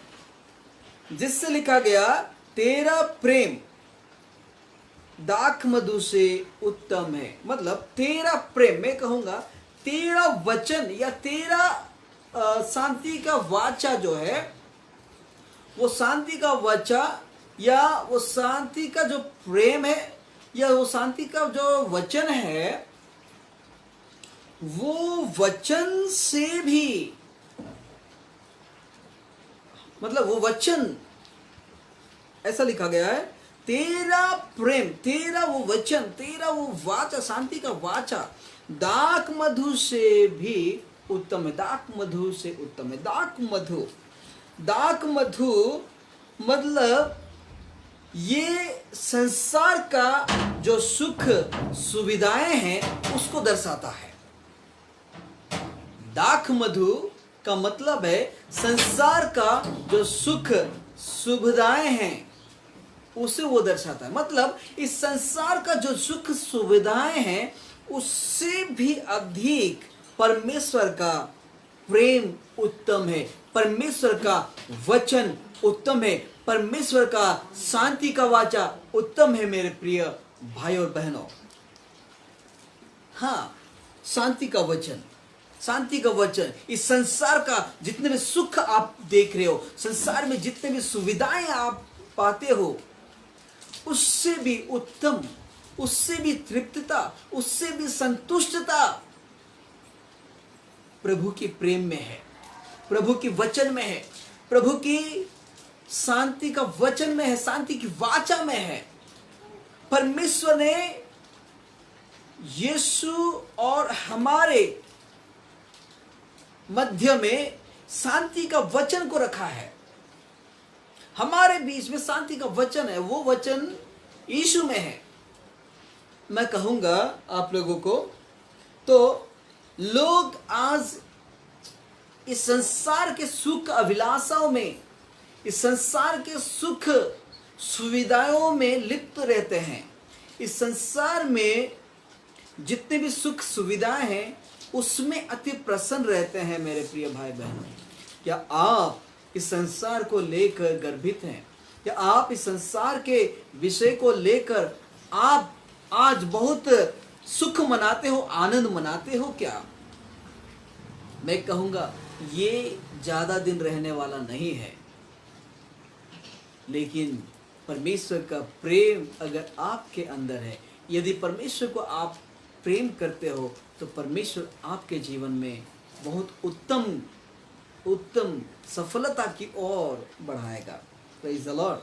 जिससे लिखा गया तेरा प्रेम दाख मधु से उत्तम है। मतलब तेरा प्रेम, मैं कहूंगा तेरा वचन या तेरा शांति का वाचा जो है, वो शांति का वाचा या वो शांति का जो प्रेम है या वो शांति का जो वचन है, वो वचन से भी, मतलब वो वचन, ऐसा लिखा गया है तेरा प्रेम, तेरा वो वचन, तेरा वो वाचा, शांति का वाचा दाख मधु से भी उत्तम है। दाख मधु से उत्तम है। दाख मधु मतलब ये संसार का जो सुख सुविधाएं हैं उसको दर्शाता है। दाख मधु का मतलब है संसार का जो सुख सुविधाएं हैं उसे वो दर्शाता है। मतलब इस संसार का जो सुख सुविधाएं हैं उससे भी अधिक परमेश्वर का प्रेम उत्तम है, परमेश्वर का वचन उत्तम है, परमेश्वर का शांति का वाचा उत्तम है। मेरे प्रिय भाई और बहनों, हाँ, शांति का वचन, शांति का वचन इस संसार का जितने भी सुख आप देख रहे हो, संसार में जितने भी सुविधाएं आप पाते हो, उससे भी उत्तम, उससे भी तृप्तता, उससे भी संतुष्टता प्रभु के प्रेम में है, प्रभु के वचन में है, प्रभु की शांति का वचन में है, शांति की वाचा में है। परमेश्वर ने यीशु और हमारे मध्य में शांति का वचन को रखा है। हमारे बीच में शांति का वचन है, वो वचन यीशु में है। मैं कहूंगा आप लोगों को, तो लोग आज इस संसार के सुख अभिलाषाओं में, इस संसार के सुख सुविधाओं में लिप्त रहते हैं। इस संसार में जितने भी सुख सुविधाएं हैं उसमें अति प्रसन्न रहते हैं। मेरे प्रिय भाई बहनों, क्या आप इस संसार को लेकर गर्वित हैं? क्या आप इस संसार के विषय को लेकर आप आज बहुत सुख मनाते हो, आनंद मनाते हो क्या? मैं कहूँगा ये ज़्यादा दिन रहने वाला नहीं है, लेकिन परमेश्वर का प्रेम अगर आपके अंदर है, यदि परमेश्वर को आप प्रेम करते हो, तो परमेश्वर आपके जीवन में बहुत उत्तम सफलता की ओर बढ़ाएगा। Praise the Lord.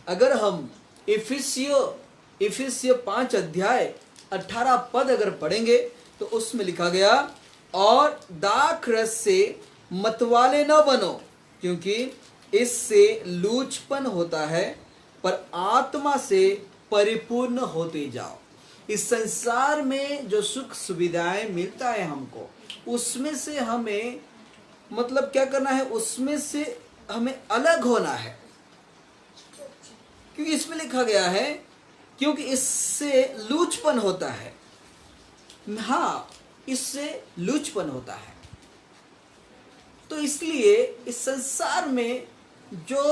अगर हम इफिसियों 5 अध्याय 18 पद अगर पढ़ेंगे तो उसमें लिखा गया, और दाख रस से मतवाले न बनो, क्योंकि इससे लूचपन होता है, पर आत्मा से परिपूर्ण होते जाओ। इस संसार में जो सुख सुविधाएं मिलता है हमको, उसमें से हमें मतलब क्या करना है, उसमें से हमें अलग होना है, क्योंकि इसमें लिखा गया है क्योंकि इससे लूचपन होता है। हाँ, इससे लूचपन होता है। तो इसलिए इस संसार में जो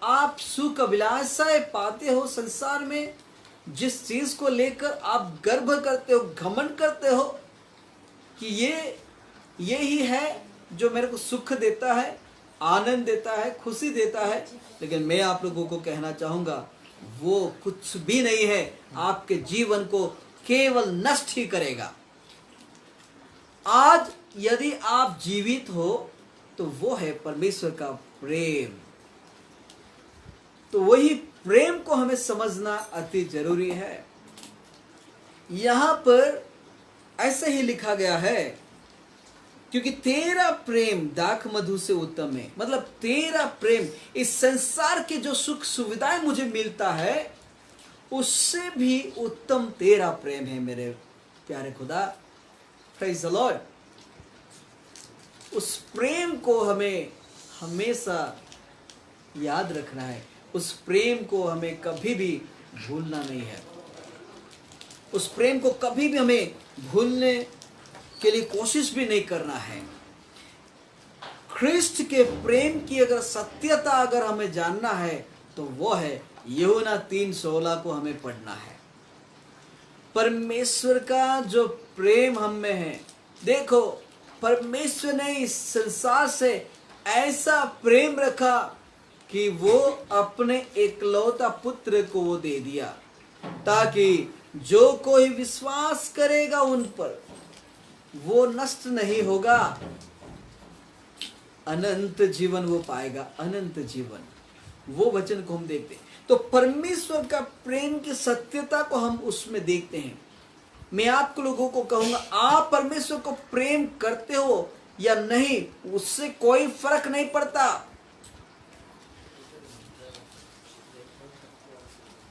आप सुख अभिलाषाएं पाते हो, संसार में जिस चीज को लेकर आप गर्व करते हो, घमंड करते हो कि ये ही है जो मेरे को सुख देता है, आनंद देता है, खुशी देता है, लेकिन मैं आप लोगों को कहना चाहूंगा वो कुछ भी नहीं है, आपके जीवन को केवल नष्ट ही करेगा। आज यदि आप जीवित हो तो वो है परमेश्वर का प्रेम। तो वही प्रेम को हमें समझना अति जरूरी है। यहां पर ऐसे ही लिखा गया है, क्योंकि तेरा प्रेम दाख मधु से उत्तम है। मतलब तेरा प्रेम, इस संसार के जो सुख सुविधाएं मुझे मिलता है उससे भी उत्तम तेरा प्रेम है मेरे प्यारे खुदा। Praise the Lord. उस प्रेम को हमें हमेशा याद रखना है, उस प्रेम को हमें कभी भी भूलना नहीं है, उस प्रेम को कभी भी हमें भूलने के लिए कोशिश भी नहीं करना है। ख्रिस्ट के प्रेम की अगर सत्यता अगर हमें जानना है तो वो है यूहन्ना 3:16 को हमें पढ़ना है। परमेश्वर का जो प्रेम हम में है, देखो परमेश्वर ने इस संसार से ऐसा प्रेम रखा कि वो अपने एकलौता पुत्र को वो दे दिया, ताकि जो कोई विश्वास करेगा उन पर वो नष्ट नहीं होगा, अनंत जीवन वो पाएगा, अनंत जीवन। वो वचन को हम देखते हैं। तो परमेश्वर का प्रेम की सत्यता को हम उसमें देखते हैं। मैं आप लोगों को कहूंगा, आप परमेश्वर को प्रेम करते हो या नहीं, उससे कोई फर्क नहीं पड़ता।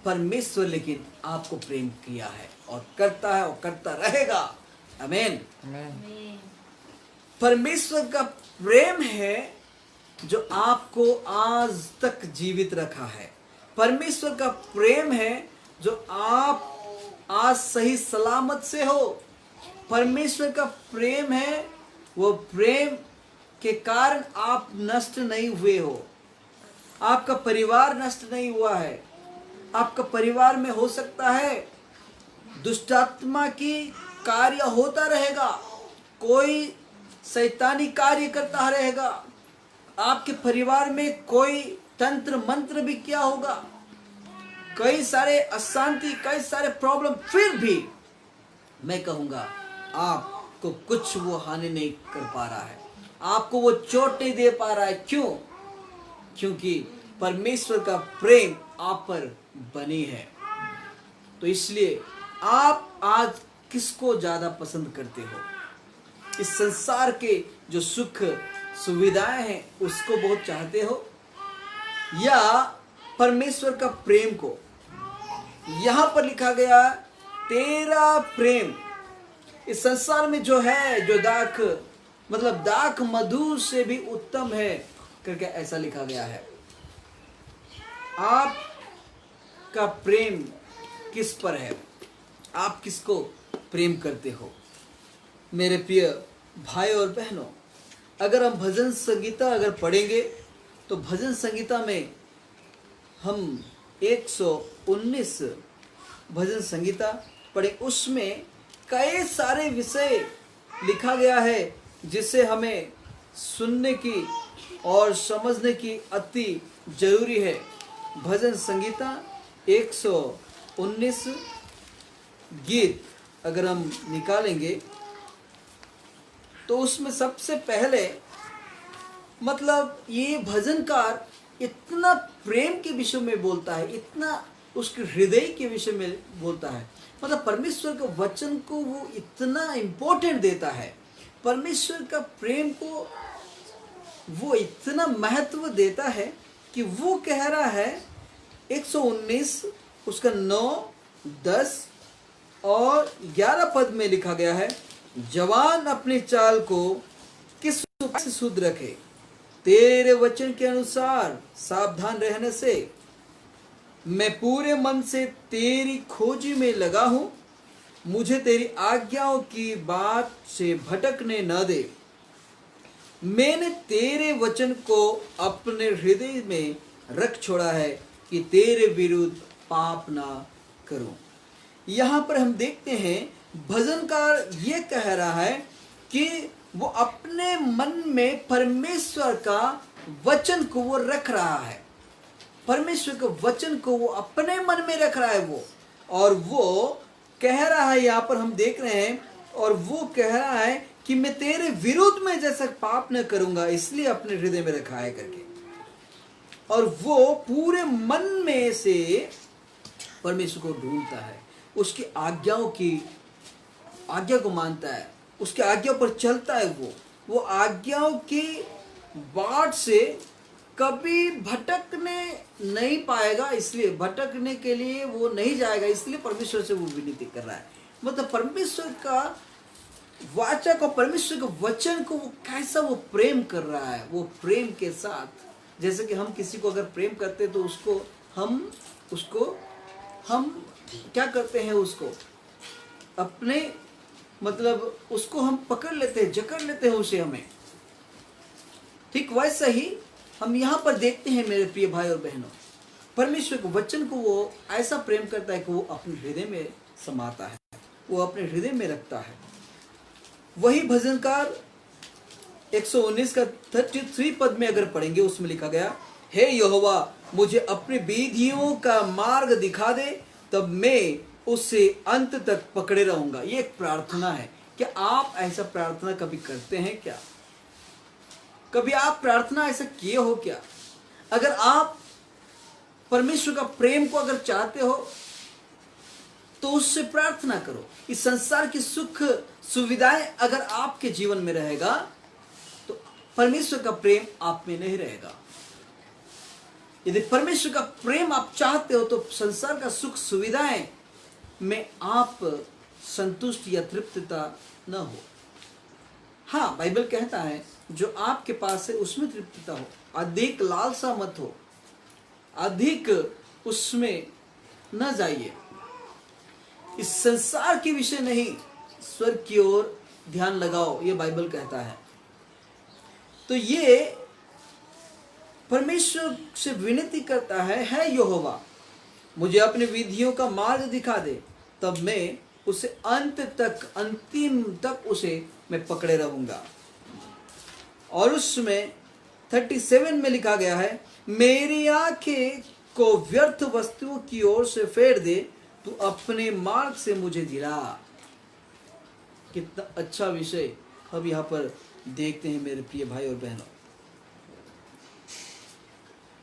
परमेश्वर लेकिन आपको प्रेम किया है और करता है और करता रहेगा। आमीन। परमेश्वर का प्रेम है जो आपको आज तक जीवित रखा है। परमेश्वर का प्रेम है जो आप आज सही सलामत से हो। परमेश्वर का प्रेम है, वो प्रेम के कारण आप नष्ट नहीं हुए हो, आपका परिवार नष्ट नहीं हुआ है। आपका परिवार में हो सकता है दुष्टात्मा की कार्य होता रहेगा, कोई शैतानी कार्य करता रहेगा, आपके परिवार में कोई तंत्र मंत्र भी किया होगा, कई सारे अशांति, कई सारे प्रॉब्लम, फिर भी मैं कहूंगा आपको कुछ वो हानि नहीं कर पा रहा है, आपको वो चोट नहीं दे पा रहा है। क्यों? क्योंकि परमेश्वर का प्रेम आप पर बनी है। तो इसलिए आप आज किसको ज्यादा पसंद करते हो? इस संसार के जो सुख सुविधाएं हैं उसको बहुत चाहते हो, या परमेश्वर का प्रेम को? यहां पर लिखा गया तेरा प्रेम इस संसार में जो है, जो दाख मतलब दाख मधु से भी उत्तम है करके ऐसा लिखा गया है। आपका प्रेम किस पर है? आप किसको प्रेम करते हो? मेरे प्रिय भाई और बहनों, अगर हम भजन संगीता अगर पढ़ेंगे तो भजन संगीता में हम 119 भजन संगीता पढ़े, उसमें कई सारे विषय लिखा गया है जिसे हमें सुनने की और समझने की अति जरूरी है। भजन संगीता 119 गीत अगर हम निकालेंगे तो उसमें सबसे पहले मतलब ये भजनकार इतना प्रेम के विषय में बोलता है, इतना उसके हृदय के विषय में बोलता है, मतलब परमेश्वर के वचन को वो इतना इम्पोर्टेंट देता है, परमेश्वर का प्रेम को वो इतना महत्व देता है कि वो कह रहा है 119 उसका 9, 10 और 11 पद में लिखा गया है, जवान अपनी चाल को किस उपाय से शुद्ध रखे, तेरे वचन के अनुसार सावधान रहने से मैं पूरे मन से तेरी खोजी में लगा हूं, मुझे तेरी आज्ञाओं की बात से भटकने न दे, मैंने तेरे वचन को अपने हृदय में रख छोड़ा है कि तेरे विरुद्ध पाप ना करूं। यहां पर हम देखते हैं भजनकार ये कह रहा है कि वो अपने मन में परमेश्वर का वचन को वो रख रहा है, परमेश्वर के वचन को वो अपने मन में रख रहा है वो, और वो कह रहा है, यहाँ पर हम देख रहे हैं, और वो कह रहा है कि मैं तेरे विरुद्ध में जैसा पाप न करूंगा, इसलिए अपने हृदय में रखा है करके। और वो पूरे मन में से परमेश्वर को ढूंढता है, उसकी आज्ञा को मानता है, उसकी आज्ञा पर चलता है, वो आज्ञाओं की बाट से कभी भटकने नहीं पाएगा, इसलिए भटकने के लिए वो नहीं जाएगा, इसलिए परमेश्वर से वो विनती कर रहा है। मतलब परमेश्वर का वाचा को, परमेश्वर के वचन को वो कैसा वो प्रेम कर रहा है, वो प्रेम के साथ, जैसे कि हम किसी को अगर प्रेम करते तो उसको हम क्या करते हैं, उसको अपने मतलब उसको हम पकड़ लेते हैं, जकड़ लेते हैं उसे हमें। ठीक वैसा ही हम यहाँ पर देखते हैं मेरे प्रिय भाई और बहनों, परमेश्वर के वचन को वो ऐसा प्रेम करता है कि वो अपने हृदय में समाता है, वो अपने हृदय में रखता है। वही भजनकार 119 का 33 पद में अगर पढ़ेंगे, उसमें लिखा गया, हे यहोवा मुझे अपनी विधियों का मार्ग दिखा दे, तब मैं उससे अंत तक पकड़े रहूंगा। ये एक प्रार्थना है। क्या आप ऐसा प्रार्थना कभी करते हैं क्या? कभी आप प्रार्थना ऐसा किए हो क्या? अगर आप परमेश्वर का प्रेम को अगर चाहते हो तो उससे प्रार्थना करो। इस संसार की सुख सुविधाएं अगर आपके जीवन में रहेगा तो परमेश्वर का प्रेम आप में नहीं रहेगा। यदि परमेश्वर का प्रेम आप चाहते हो तो संसार का सुख सुविधाएं में आप संतुष्ट या तृप्तता न हो। हाँ, बाइबल कहता है जो आपके पास है उसमें तृप्तता हो, अधिक लालसा मत हो, अधिक उसमें न जाइए। इस संसार के विषय नहीं, स्वर्ग की ओर ध्यान लगाओ, ये बाइबल कहता है। तो ये परमेश्वर से विनती करता है यहोवा मुझे अपनी विधियों का मार्ग दिखा दे, तब मैं उसे अंत तक, अंतिम तक उसे मैं पकड़े रहूंगा। और उसमें 37 में लिखा गया है, मेरी आंखें को व्यर्थ वस्तुओं की ओर से फेर दे, तू अपने मार्ग से मुझे दिला। कितना अच्छा विषय हम यहाँ पर देखते हैं मेरे प्रिय भाई और बहनों।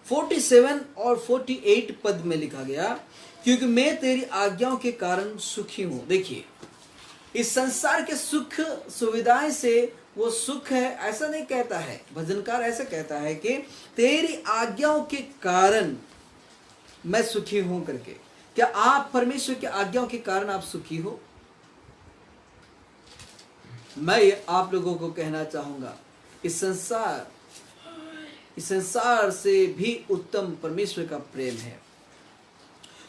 47 और 48 पद में लिखा गया, क्योंकि मैं तेरी आज्ञाओं के कारण सुखी हूं। देखिए, इस संसार के सुख सुविधाएं से वो सुख है ऐसा नहीं कहता है, भजनकार ऐसा कहता है कि तेरी आज्ञाओं के कारण मैं सुखी हूं करके। क्या आप परमेश्वर की आज्ञाओं के कारण आप सुखी हो? मैं आप लोगों को कहना चाहूंगा, इस संसार से भी उत्तम परमेश्वर का प्रेम है।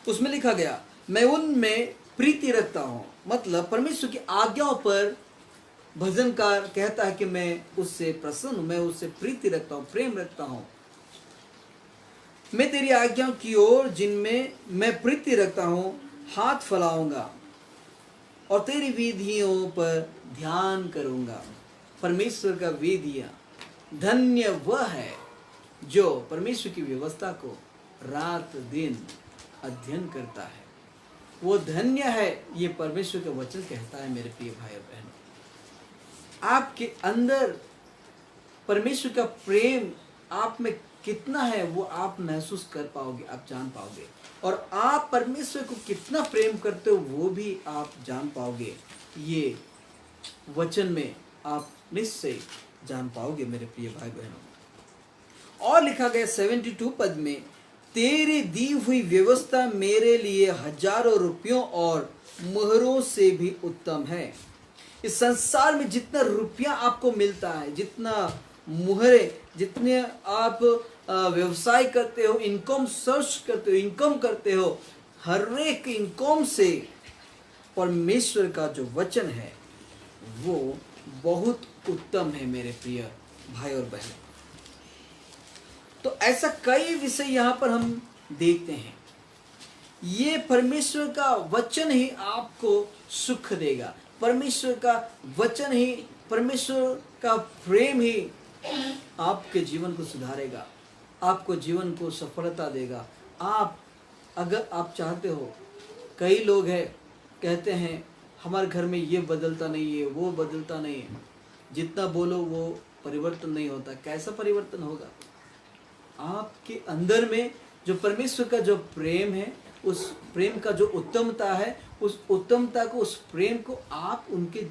उसमें लिखा गया, मैं उनमें प्रीति रखता हूं, मतलब परमेश्वर की आज्ञाओं पर भजनकार कहता है कि मैं उससे प्रसन्न हूं, मैं उससे प्रीति रखता हूं, प्रेम रखता हूं। मैं तेरी आज्ञाओं की ओर जिनमें मैं प्रीति रखता हूं हाथ फैलाऊंगा और तेरी विधियों पर ध्यान करूंगा। परमेश्वर का विधियां, धन्य वह है जो परमेश्वर की व्यवस्था को रात दिन अध्ययन करता है। वो धन्य है, ये परमेश्वर का वचन कहता है। मेरे प्रिय भाई और बहनों, आपके अंदर परमेश्वर का प्रेम आप में कितना है वो आप महसूस कर पाओगे, आप जान पाओगे। और आप परमेश्वर को कितना प्रेम करते हो वो भी आप जान पाओगे। ये वचन में आप निश्चय जान पाओगे मेरे प्रिय भाई बहनों। और लिखा गया 72 पद में, तेरी दी हुई व्यवस्था मेरे लिए हजारों रुपयों और मोहरों से भी उत्तम है। इस संसार में जितना रुपया आपको मिलता है, जितना मुहरे, जितने आप व्यवसाय करते हो, इनकम सर्च करते हो, इनकम करते हो, हर एक इनकम से परमेश्वर का जो वचन है वो बहुत उत्तम है मेरे प्रिय भाई और बहन। तो ऐसा कई विषय यहाँ पर हम देखते हैं। ये परमेश्वर का वचन ही आपको सुख देगा, परमेश्वर का वचन ही, परमेश्वर का प्रेम ही आपके जीवन को सुधारेगा, आपको जीवन को सफलता देगा। आप अगर आप चाहते हो, कई लोग हैं कहते हैं हमारे घर में ये बदलता नहीं है, वो बदलता नहीं है, जितना बोलो वो परिवर्तन नहीं होता। कैसा परिवर्तन होगा? आपके अंदर में जो परमेश्वर का जो प्रेम है, उस प्रेम का जो उत्तमता है, उस उत्तमता को, उस प्रेम को आप उनके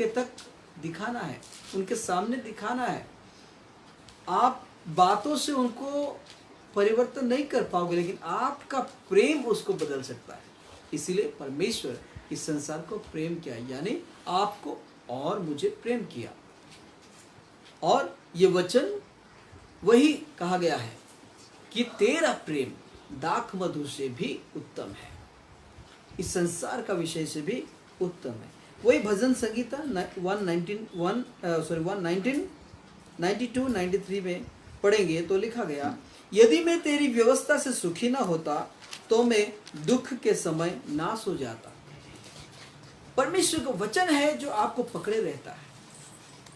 तक दिखाना है, उनके सामने दिखाना है। आप बातों से उनको परिवर्तन नहीं कर पाओगे, लेकिन आपका प्रेम उसको बदल सकता है। इसीलिए परमेश्वर इस संसार को प्रेम किया, यानी आपको और मुझे प्रेम किया। और ये वचन वही कहा गया है कि तेरा प्रेम दाख मधु से भी उत्तम है, इस संसार का विषय से भी उत्तम है। वही भजन संगीता 192-93 में पढ़ेंगे तो लिखा गया, यदि मैं तेरी व्यवस्था से सुखी न होता तो मैं दुख के समय नाश हो जाता। परमेश्वर का वचन है जो आपको पकड़े रहता है,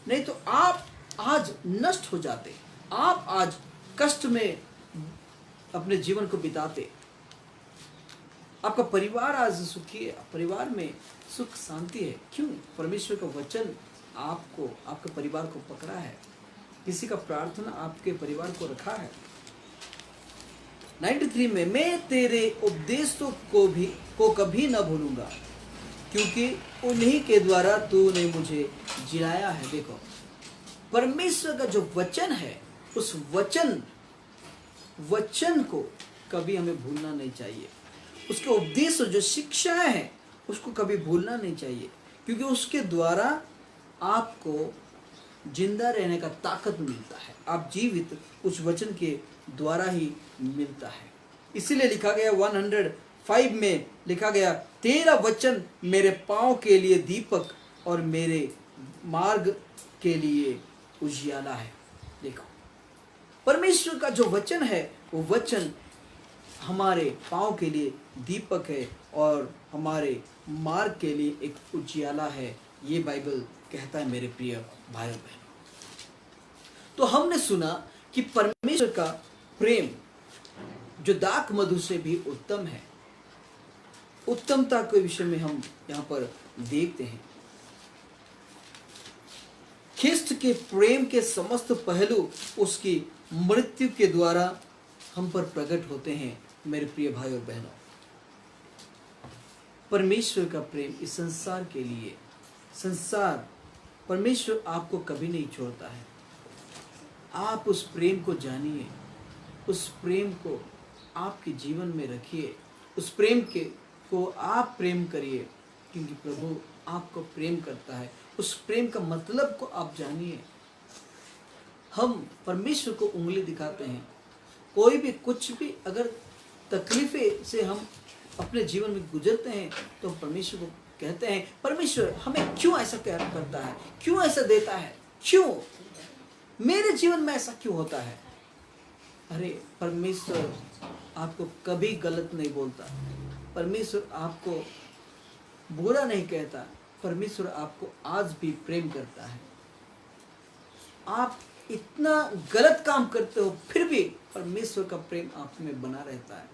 नहीं तो आप आज नष्ट हो जाते, आप आज कष्ट में अपने जीवन को बिताते। आपका परिवार आज सुखी है, परिवार में सुख शांति है। क्यों? परमेश्वर का वचन आपको, आपके परिवार को पकड़ा है, किसी का प्रार्थना आपके परिवार को रखा है। 93 में, मैं तेरे उपदेशों को कभी न भूलूंगा, क्योंकि उन्हीं के द्वारा तूने मुझे जिलाया है। देखो, परमेश्वर का जो वचन है, उस वचन को कभी हमें भूलना नहीं चाहिए। उसके उपदेश, जो शिक्षाएं हैं, उसको कभी भूलना नहीं चाहिए, क्योंकि उसके द्वारा आपको जिंदा रहने का ताकत मिलता है। आप जीवित उस वचन के द्वारा ही मिलता है। इसीलिए लिखा गया 105 में लिखा गया, तेरा वचन मेरे पांव के लिए दीपक और मेरे मार्ग के लिए उजियाला है। देखो, परमेश्वर का जो वचन है वो वचन हमारे पांव के लिए दीपक है और हमारे मार्ग के लिए एक उजियाला है। ये बाइबल कहता है मेरे प्रिय भाइयों बहनों। तो हमने सुना कि परमेश्वर का प्रेम जो दाख मधु से भी उत्तम है। उत्तमता के विषय में हम यहाँ पर देखते हैं। ख्रिस्त के प्रेम के समस्त पहलू उसकी मृत्यु के द्वारा हम पर प्रकट होते हैं मेरे प्रिय भाई और बहनों। परमेश्वर का प्रेम इस संसार के लिए, परमेश्वर आपको कभी नहीं छोड़ता है। आप उस प्रेम को जानिए, उस प्रेम को आपके जीवन में रखिए, उस प्रेम को आप प्रेम करिए, क्योंकि प्रभु आपको प्रेम करता है। उस प्रेम का मतलब को आप जानिए। हम परमेश्वर को उंगली दिखाते हैं, कोई भी कुछ भी अगर तकलीफे से हम अपने जीवन में गुजरते हैं तो परमेश्वर को कहते हैं, परमेश्वर हमें क्यों ऐसा करता है, क्यों ऐसा देता है, क्यों मेरे जीवन में ऐसा क्यों होता है। अरे परमेश्वर आपको कभी गलत नहीं बोलता, परमेश्वर आपको बुरा नहीं कहता, परमेश्वर आपको आज भी प्रेम करता है। आप इतना गलत काम करते हो फिर भी परमेश्वर का प्रेम आप में बना रहता है।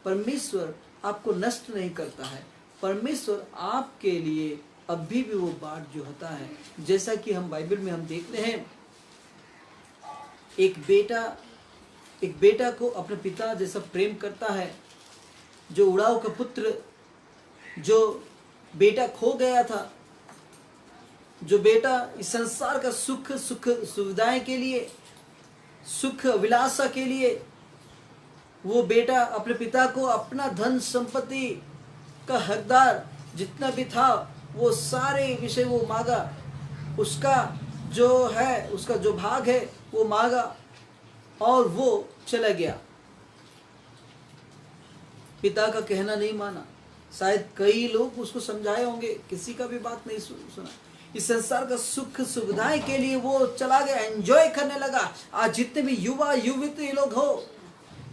परमेश्वर आपको नष्ट नहीं करता है, परमेश्वर आपके लिए अभी भी वो बाट जो होता है, जैसा कि हम बाइबल में हम देखते हैं, एक बेटा को अपने पिता जैसा प्रेम करता है। जो उड़ाव का पुत्र, जो बेटा खो गया था, जो बेटा इस संसार का सुख सुविधाएं के लिए, सुख विलासा के लिए, वो बेटा अपने पिता को अपना धन संपत्ति का हकदार जितना भी था वो सारे विषय वो मांगा, उसका जो है, उसका जो भाग है वो मांगा और वो चला गया। पिता का कहना नहीं माना। शायद कई लोग उसको समझाए होंगे, किसी का भी बात नहीं सुना। इस संसार का सुख सुविधाएं के लिए वो चला गया, एंजॉय करने लगा। आज जितने भी युवा युवती लोग हो,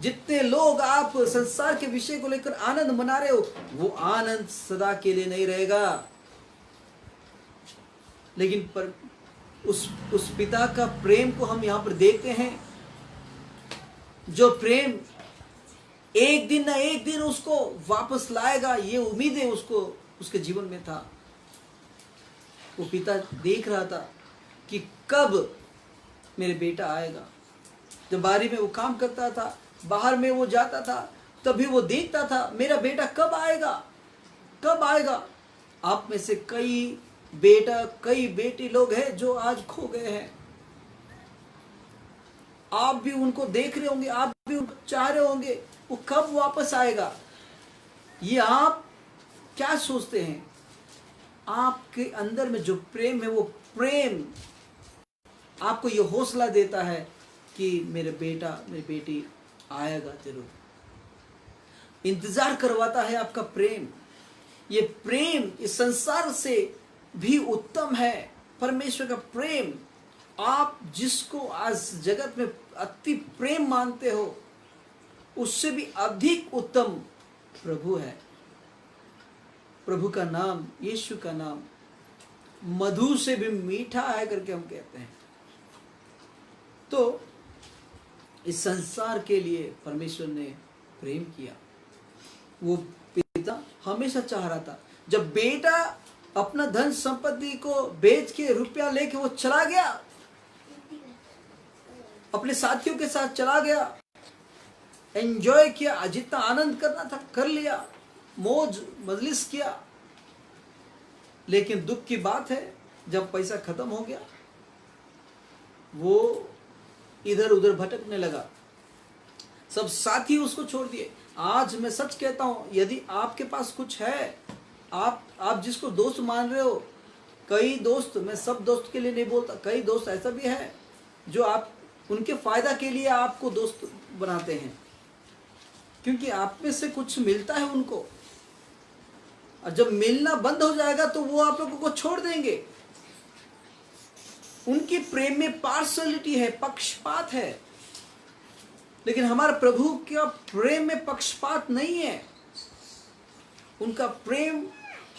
जितने लोग आप संसार के विषय को लेकर आनंद मना रहे हो, वो आनंद सदा के लिए नहीं रहेगा। लेकिन पर उस पिता का प्रेम को हम यहाँ पर देखते हैं, जो प्रेम एक दिन ना एक दिन उसको वापस लाएगा, ये उम्मीद है उसको, उसके जीवन में था। वो पिता देख रहा था कि कब मेरे बेटा आएगा। जब बारी में वो काम करता था, बाहर में वो जाता था, तभी वो देखता था मेरा बेटा कब आएगा, कब आएगा। आप में से कई बेटा कई बेटी लोग हैं जो आज खो गए हैं। आप भी उनको देख रहे होंगे, आप भी उनको चाह रहे होंगे, वो कब वापस आएगा। ये आप क्या सोचते हैं? आपके अंदर में जो प्रेम है, वो प्रेम आपको ये हौसला देता है कि मेरे बेटा मेरी बेटी आएगा जरूर। इंतजार करवाता है आपका प्रेम। ये प्रेम इस संसार से भी उत्तम है। परमेश्वर का प्रेम, आप जिसको आज जगत में अति प्रेम मानते हो, उससे भी अधिक उत्तम प्रभु है। प्रभु का नाम, यीशु का नाम मधु से भी मीठा है करके हम कहते हैं। तो इस संसार के लिए परमेश्वर ने प्रेम किया। वो पिता हमेशा चाह रहा था, जब बेटा अपना धन संपत्ति को बेच के रुपया लेके वो चला गया, अपने साथियों के साथ चला गया, एंजॉय किया, जितना आनंद करना था कर लिया, मौज मजलिस किया। लेकिन दुख की बात है, जब पैसा खत्म हो गया वो इधर उधर भटकने लगा, सब साथी उसको छोड़ दिए। आज मैं सच कहता हूं, यदि आपके पास कुछ है, आप जिसको दोस्त मान रहे हो, कई दोस्त, मैं सब दोस्त के लिए नहीं बोलता, कई दोस्त ऐसा भी है जो आप उनके फायदा के लिए आपको दोस्त बनाते हैं, क्योंकि आप में से कुछ मिलता है उनको, और जब मिलना बंद हो जाएगा तो वो आप लोगों को छोड़ देंगे। उनकी प्रेम में पार्शलिटी है, पक्षपात है। लेकिन हमारे प्रभु के प्रेम में पक्षपात नहीं है। उनका प्रेम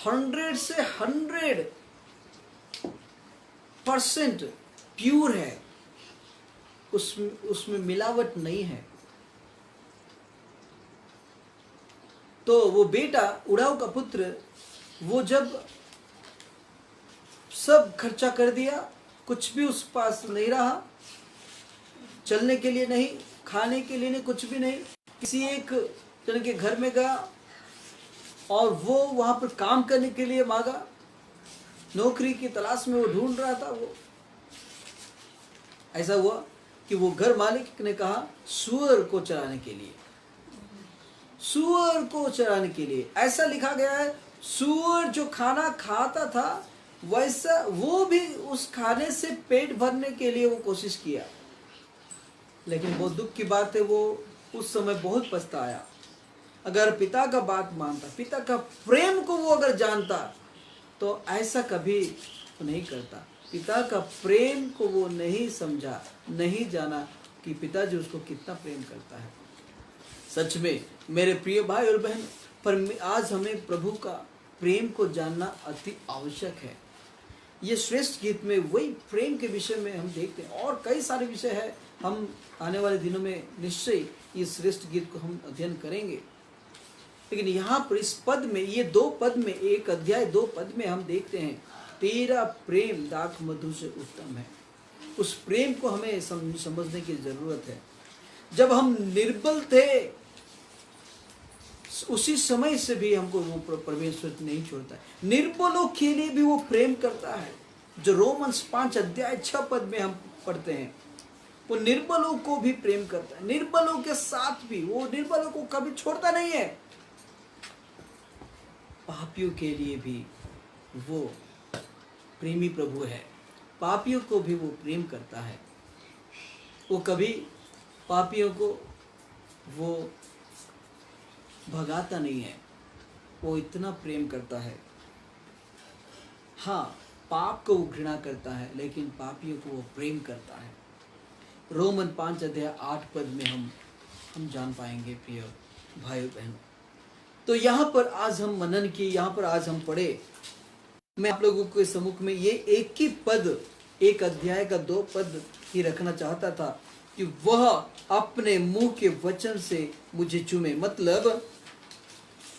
100 से 100% प्यूर है, उसमें मिलावट नहीं है। तो वो बेटा, उड़ाऊ का पुत्र, वो जब सब खर्चा कर दिया, कुछ भी उस पास नहीं रहा, चलने के लिए नहीं, खाने के लिए नहीं, कुछ भी नहीं, किसी एक जन के घर में गया और वो वहां पर काम करने के लिए मांगा, नौकरी की तलाश में वो ढूंढ रहा था। वो ऐसा हुआ कि वो घर मालिक ने कहा सूअर को चराने के लिए, सूअर को चराने के लिए। ऐसा लिखा गया है, सूअर जो खाना खाता था वैसा वो भी उस खाने से पेट भरने के लिए वो कोशिश किया। लेकिन बहुत दुख की बात है, वो उस समय बहुत पछताया। अगर पिता का बात मानता, पिता का प्रेम को वो अगर जानता, तो ऐसा कभी नहीं करता। पिता का प्रेम को वो नहीं समझा, नहीं जाना कि पिताजी उसको कितना प्रेम करता है। सच में मेरे प्रिय भाई और बहन, पर आज हमें प्रभु का प्रेम को जानना अति आवश्यक है। ये श्रेष्ठ गीत में वही प्रेम के विषय में हम देखते हैं, और कई सारे विषय है। हम आने वाले दिनों में निश्चय इस श्रेष्ठ गीत को हम अध्ययन करेंगे। लेकिन यहाँ पर इस पद में, ये 2 पद में, 1 अध्याय 2 पद में हम देखते हैं, तेरा प्रेम दाख मधु से उत्तम है। उस प्रेम को हमें समझने की जरूरत है। जब हम निर्बल थे, उसी समय से भी हमको वो परमेश्वर नहीं छोड़ता है। निर्बलों के लिए भी वो प्रेम करता है, जो रोमन्स 5 अध्याय 6 पद में हम पढ़ते हैं। वो निर्बलों को भी प्रेम करता है, निर्बलों के साथ भी वो निर्बलों को कभी छोड़ता नहीं है। पापियों के लिए भी वो प्रेमी प्रभु है, पापियों को भी वो प्रेम करता है। वो कभी पापियों को वो भगाता नहीं है, वो इतना प्रेम करता है। हाँ, पाप को वो घृणा करता है, लेकिन पापियों को वो प्रेम करता है। रोमन 5 अध्याय 8 पद में हम जान पाएंगे प्रिय भाइयों बहनों। तो यहाँ पर आज हम मनन किए, यहाँ पर आज हम पढ़े। मैं आप लोगों के सम्मुख में ये एक ही पद, 1 अध्याय का 2 पद ही रखना चाहता था कि वह अपने मुंह के वचन से मुझे चूमे। मतलब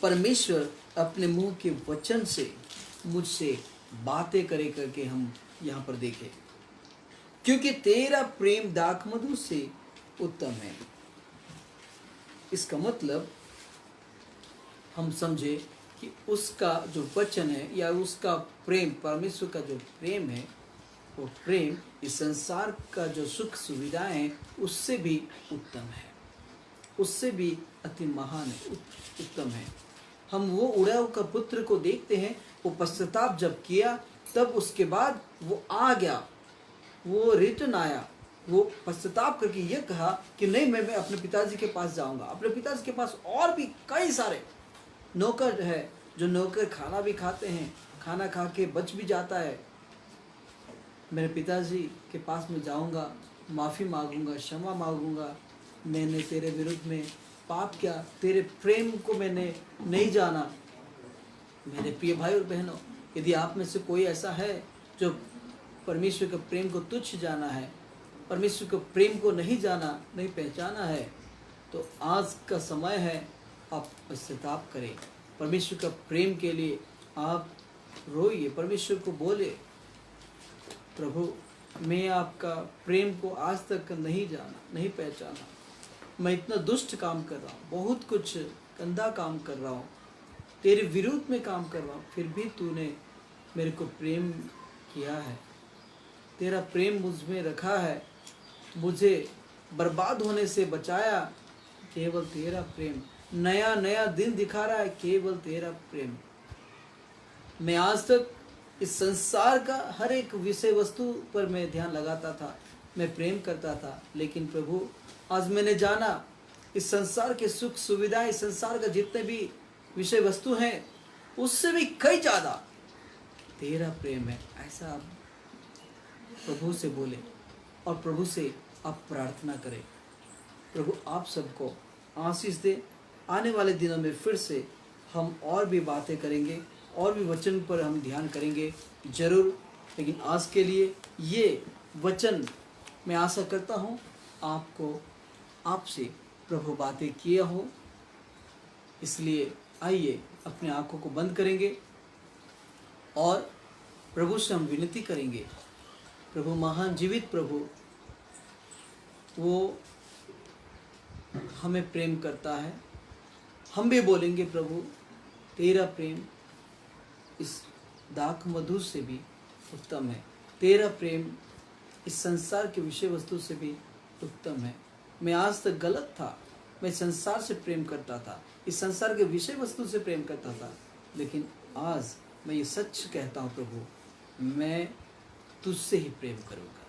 परमेश्वर अपने मुंह के वचन से मुझसे बातें करे करके हम यहाँ पर देखें। क्योंकि तेरा प्रेम दाख मधु से उत्तम है। इसका मतलब हम समझे कि उसका जो वचन है या उसका प्रेम, परमेश्वर का जो प्रेम है, वो प्रेम इस संसार का जो सुख सुविधाएं हैं उससे भी उत्तम है, उससे भी अति महान है, उत्तम है। हम वो उड़ाऊ का पुत्र को देखते हैं, वो पश्चाताप जब किया तब उसके बाद वो आ गया, वो रिटर्न आया, वो पश्चाताप करके ये कहा कि नहीं, मैं अपने पिताजी के पास जाऊंगा। अपने पिताजी के पास और भी कई सारे नौकर है, जो नौकर खाना भी खाते हैं, खाना खा के बच भी जाता है। मेरे पिताजी के पास में जाऊंगा, माफ़ी मांगूंगा, क्षमा मांगूंगा, मैंने तेरे विरुद्ध में पाप किया, तेरे प्रेम को मैंने नहीं जाना। मेरे प्रिय भाई और बहनों, यदि आप में से कोई ऐसा है जो परमेश्वर के प्रेम को तुच्छ जाना है, परमेश्वर के प्रेम को नहीं जाना, नहीं पहचाना है, तो आज का समय है आप पश्चाताप करें। परमेश्वर का प्रेम के लिए आप रोइए, परमेश्वर को बोले, प्रभु मैं आपका प्रेम को आज तक नहीं जाना, नहीं पहचाना, मैं इतना दुष्ट काम कर रहा हूँ, बहुत कुछ गंदा काम कर रहा हूँ, तेरे विरुद्ध में काम कर रहा हूँ, फिर भी तूने मेरे को प्रेम किया है, तेरा प्रेम मुझ में रखा है, मुझे बर्बाद होने से बचाया, केवल तेरा प्रेम, नया नया दिन दिखा रहा है, केवल तेरा प्रेम। मैं आज तक इस संसार का हर एक विषय वस्तु पर मैं ध्यान लगाता था, मैं प्रेम करता था, लेकिन प्रभु आज मैंने जाना इस संसार के सुख सुविधाएं, इस संसार का जितने भी विषय वस्तु हैं, उससे भी कई ज़्यादा तेरा प्रेम है। ऐसा आप प्रभु से बोले और प्रभु से आप प्रार्थना करें। प्रभु आप सबको आशीष दे। आने वाले दिनों में फिर से हम और भी बातें करेंगे, और भी वचन पर हम ध्यान करेंगे जरूर। लेकिन आज के लिए ये वचन मैं आशा करता हूँ आपको, आपसे प्रभु बातें किए हो। इसलिए आइए अपने आंखों को बंद करेंगे और प्रभु से हम विनती करेंगे। प्रभु महान जीवित प्रभु, वो हमें प्रेम करता है। हम भी बोलेंगे प्रभु तेरा प्रेम इस दाख मधु से भी उत्तम है, तेरा प्रेम इस संसार के विषय वस्तु से भी उत्तम है। मैं आज तक गलत था, मैं संसार से प्रेम करता था, इस संसार के विषय वस्तु से प्रेम करता था, लेकिन आज मैं ये सच कहता हूँ प्रभु, मैं तुझसे ही प्रेम करूँगा।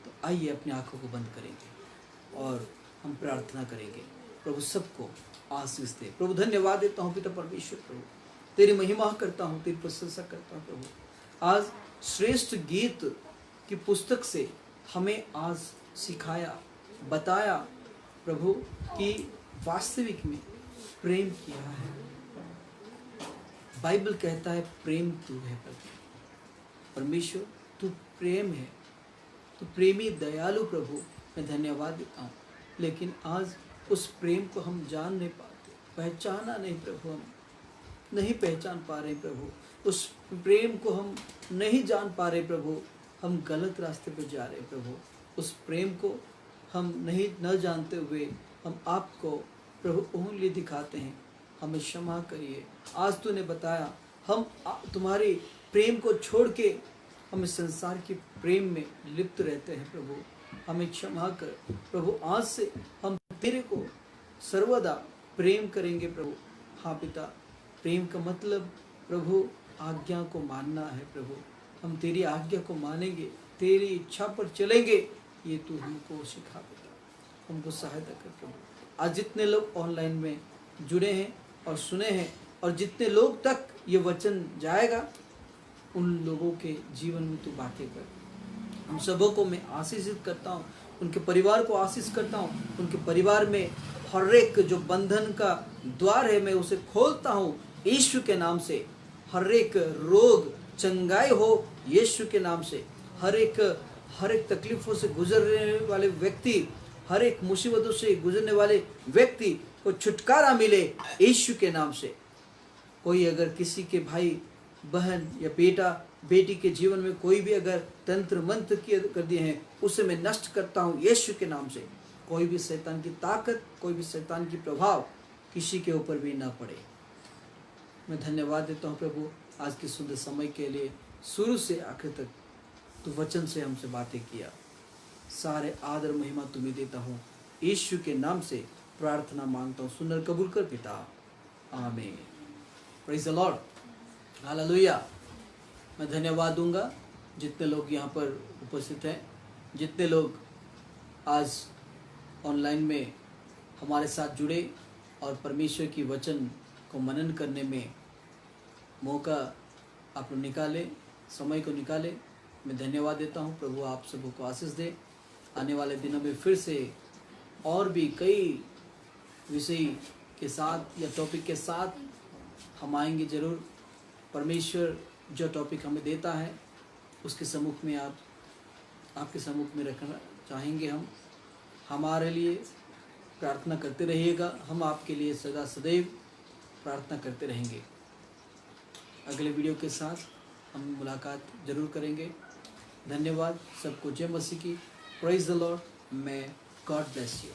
तो आइए अपनी आंखों को बंद करेंगे और हम प्रार्थना करेंगे। प्रभु सबको आशीष दे। प्रभु धन्यवाद देता हूँ पिता परमेश्वर, प्रभु तेरी महिमा करता हूँ, तेरी प्रशंसा करता हूँ प्रभु। आज श्रेष्ठ गीत की पुस्तक से हमें आज सिखाया, बताया प्रभु कि वास्तविक में प्रेम किया है। बाइबल कहता है प्रेम तू है प्रभु। परमेश्वर तू प्रेम है, तू प्रेमी दयालु प्रभु, मैं धन्यवाद देता हूँ। लेकिन आज उस प्रेम को हम जान नहीं पाते, पहचाना नहीं प्रभु, हम नहीं पहचान पा रहे प्रभु। उस प्रेम को हम नहीं जान पा रहे प्रभु, हम गलत रास्ते पर जा रहे प्रभु। उस प्रेम को हम नहीं न जानते हुए हम आपको प्रभु उंगली दिखाते हैं, हमें क्षमा करिए। आज तूने बताया हम तुम्हारे प्रेम को छोड़ के हम इस संसार के प्रेम में लिप्त रहते हैं प्रभु, हमें क्षमा कर प्रभु। आज से हम तेरे को सर्वदा प्रेम करेंगे प्रभु। हाँ पिता, प्रेम का मतलब प्रभु आज्ञा को मानना है प्रभु। हम तेरी आज्ञा को मानेंगे, तेरी इच्छा पर चलेंगे, ये तू हमको सिखा पिता, हमको सहायता कर प्रभु। आज जितने लोग ऑनलाइन में जुड़े हैं और सुने हैं और जितने लोग तक ये वचन जाएगा, उन लोगों के जीवन में तू बातें कर। हम सबों को मैं आशीषित करता हूँ, उनके परिवार को आशीष करता हूँ। उनके परिवार में हर एक जो बंधन का द्वार है मैं उसे खोलता हूँ यीशु के नाम से। हर एक रोग चंगाई हो यीशु के नाम से। हर एक तकलीफों से गुजरने वाले व्यक्ति, हर एक मुसीबतों से गुजरने वाले व्यक्ति को छुटकारा मिले यीशु के नाम से। कोई अगर किसी के भाई बहन या बेटा बेटी के जीवन में कोई भी अगर तंत्र मंत्र कर दिए हैं, उसे मैं नष्ट करता हूँ यीशु के नाम से। कोई भी शैतान की ताकत, कोई भी शैतान की प्रभाव किसी के ऊपर भी ना पड़े। मैं धन्यवाद देता हूँ प्रभु आज के सुंदर समय के लिए। शुरू से आखिर तक तू वचन से हमसे बातें किया, सारे आदर महिमा तुम्हें देता हूँ यीशु के नाम से प्रार्थना मांगता हूँ, सुनकर कबूल कर पिता, आमीन। Praise the Lord, hallelujah. मैं धन्यवाद दूंगा जितने लोग यहाँ पर उपस्थित हैं, जितने लोग आज ऑनलाइन में हमारे साथ जुड़े और परमेश्वर की वचन को मनन करने में मौका आप लोग निकाले, समय को निकाले। मैं धन्यवाद देता हूँ। प्रभु आप सबको को आशीष दे। आने वाले दिनों में फिर से और भी कई विषय के साथ या टॉपिक के साथ हम आएंगे ज़रूर। परमेश्वर जो टॉपिक हमें देता है उसके सम्मुख में आपके सम्मुख में रखना चाहेंगे। हम हमारे लिए प्रार्थना करते रहिएगा, हम आपके लिए सदा सदैव प्रार्थना करते रहेंगे। अगले वीडियो के साथ हम मुलाकात जरूर करेंगे। धन्यवाद सबको, जय मसीह की। Praise the Lord. May God bless you.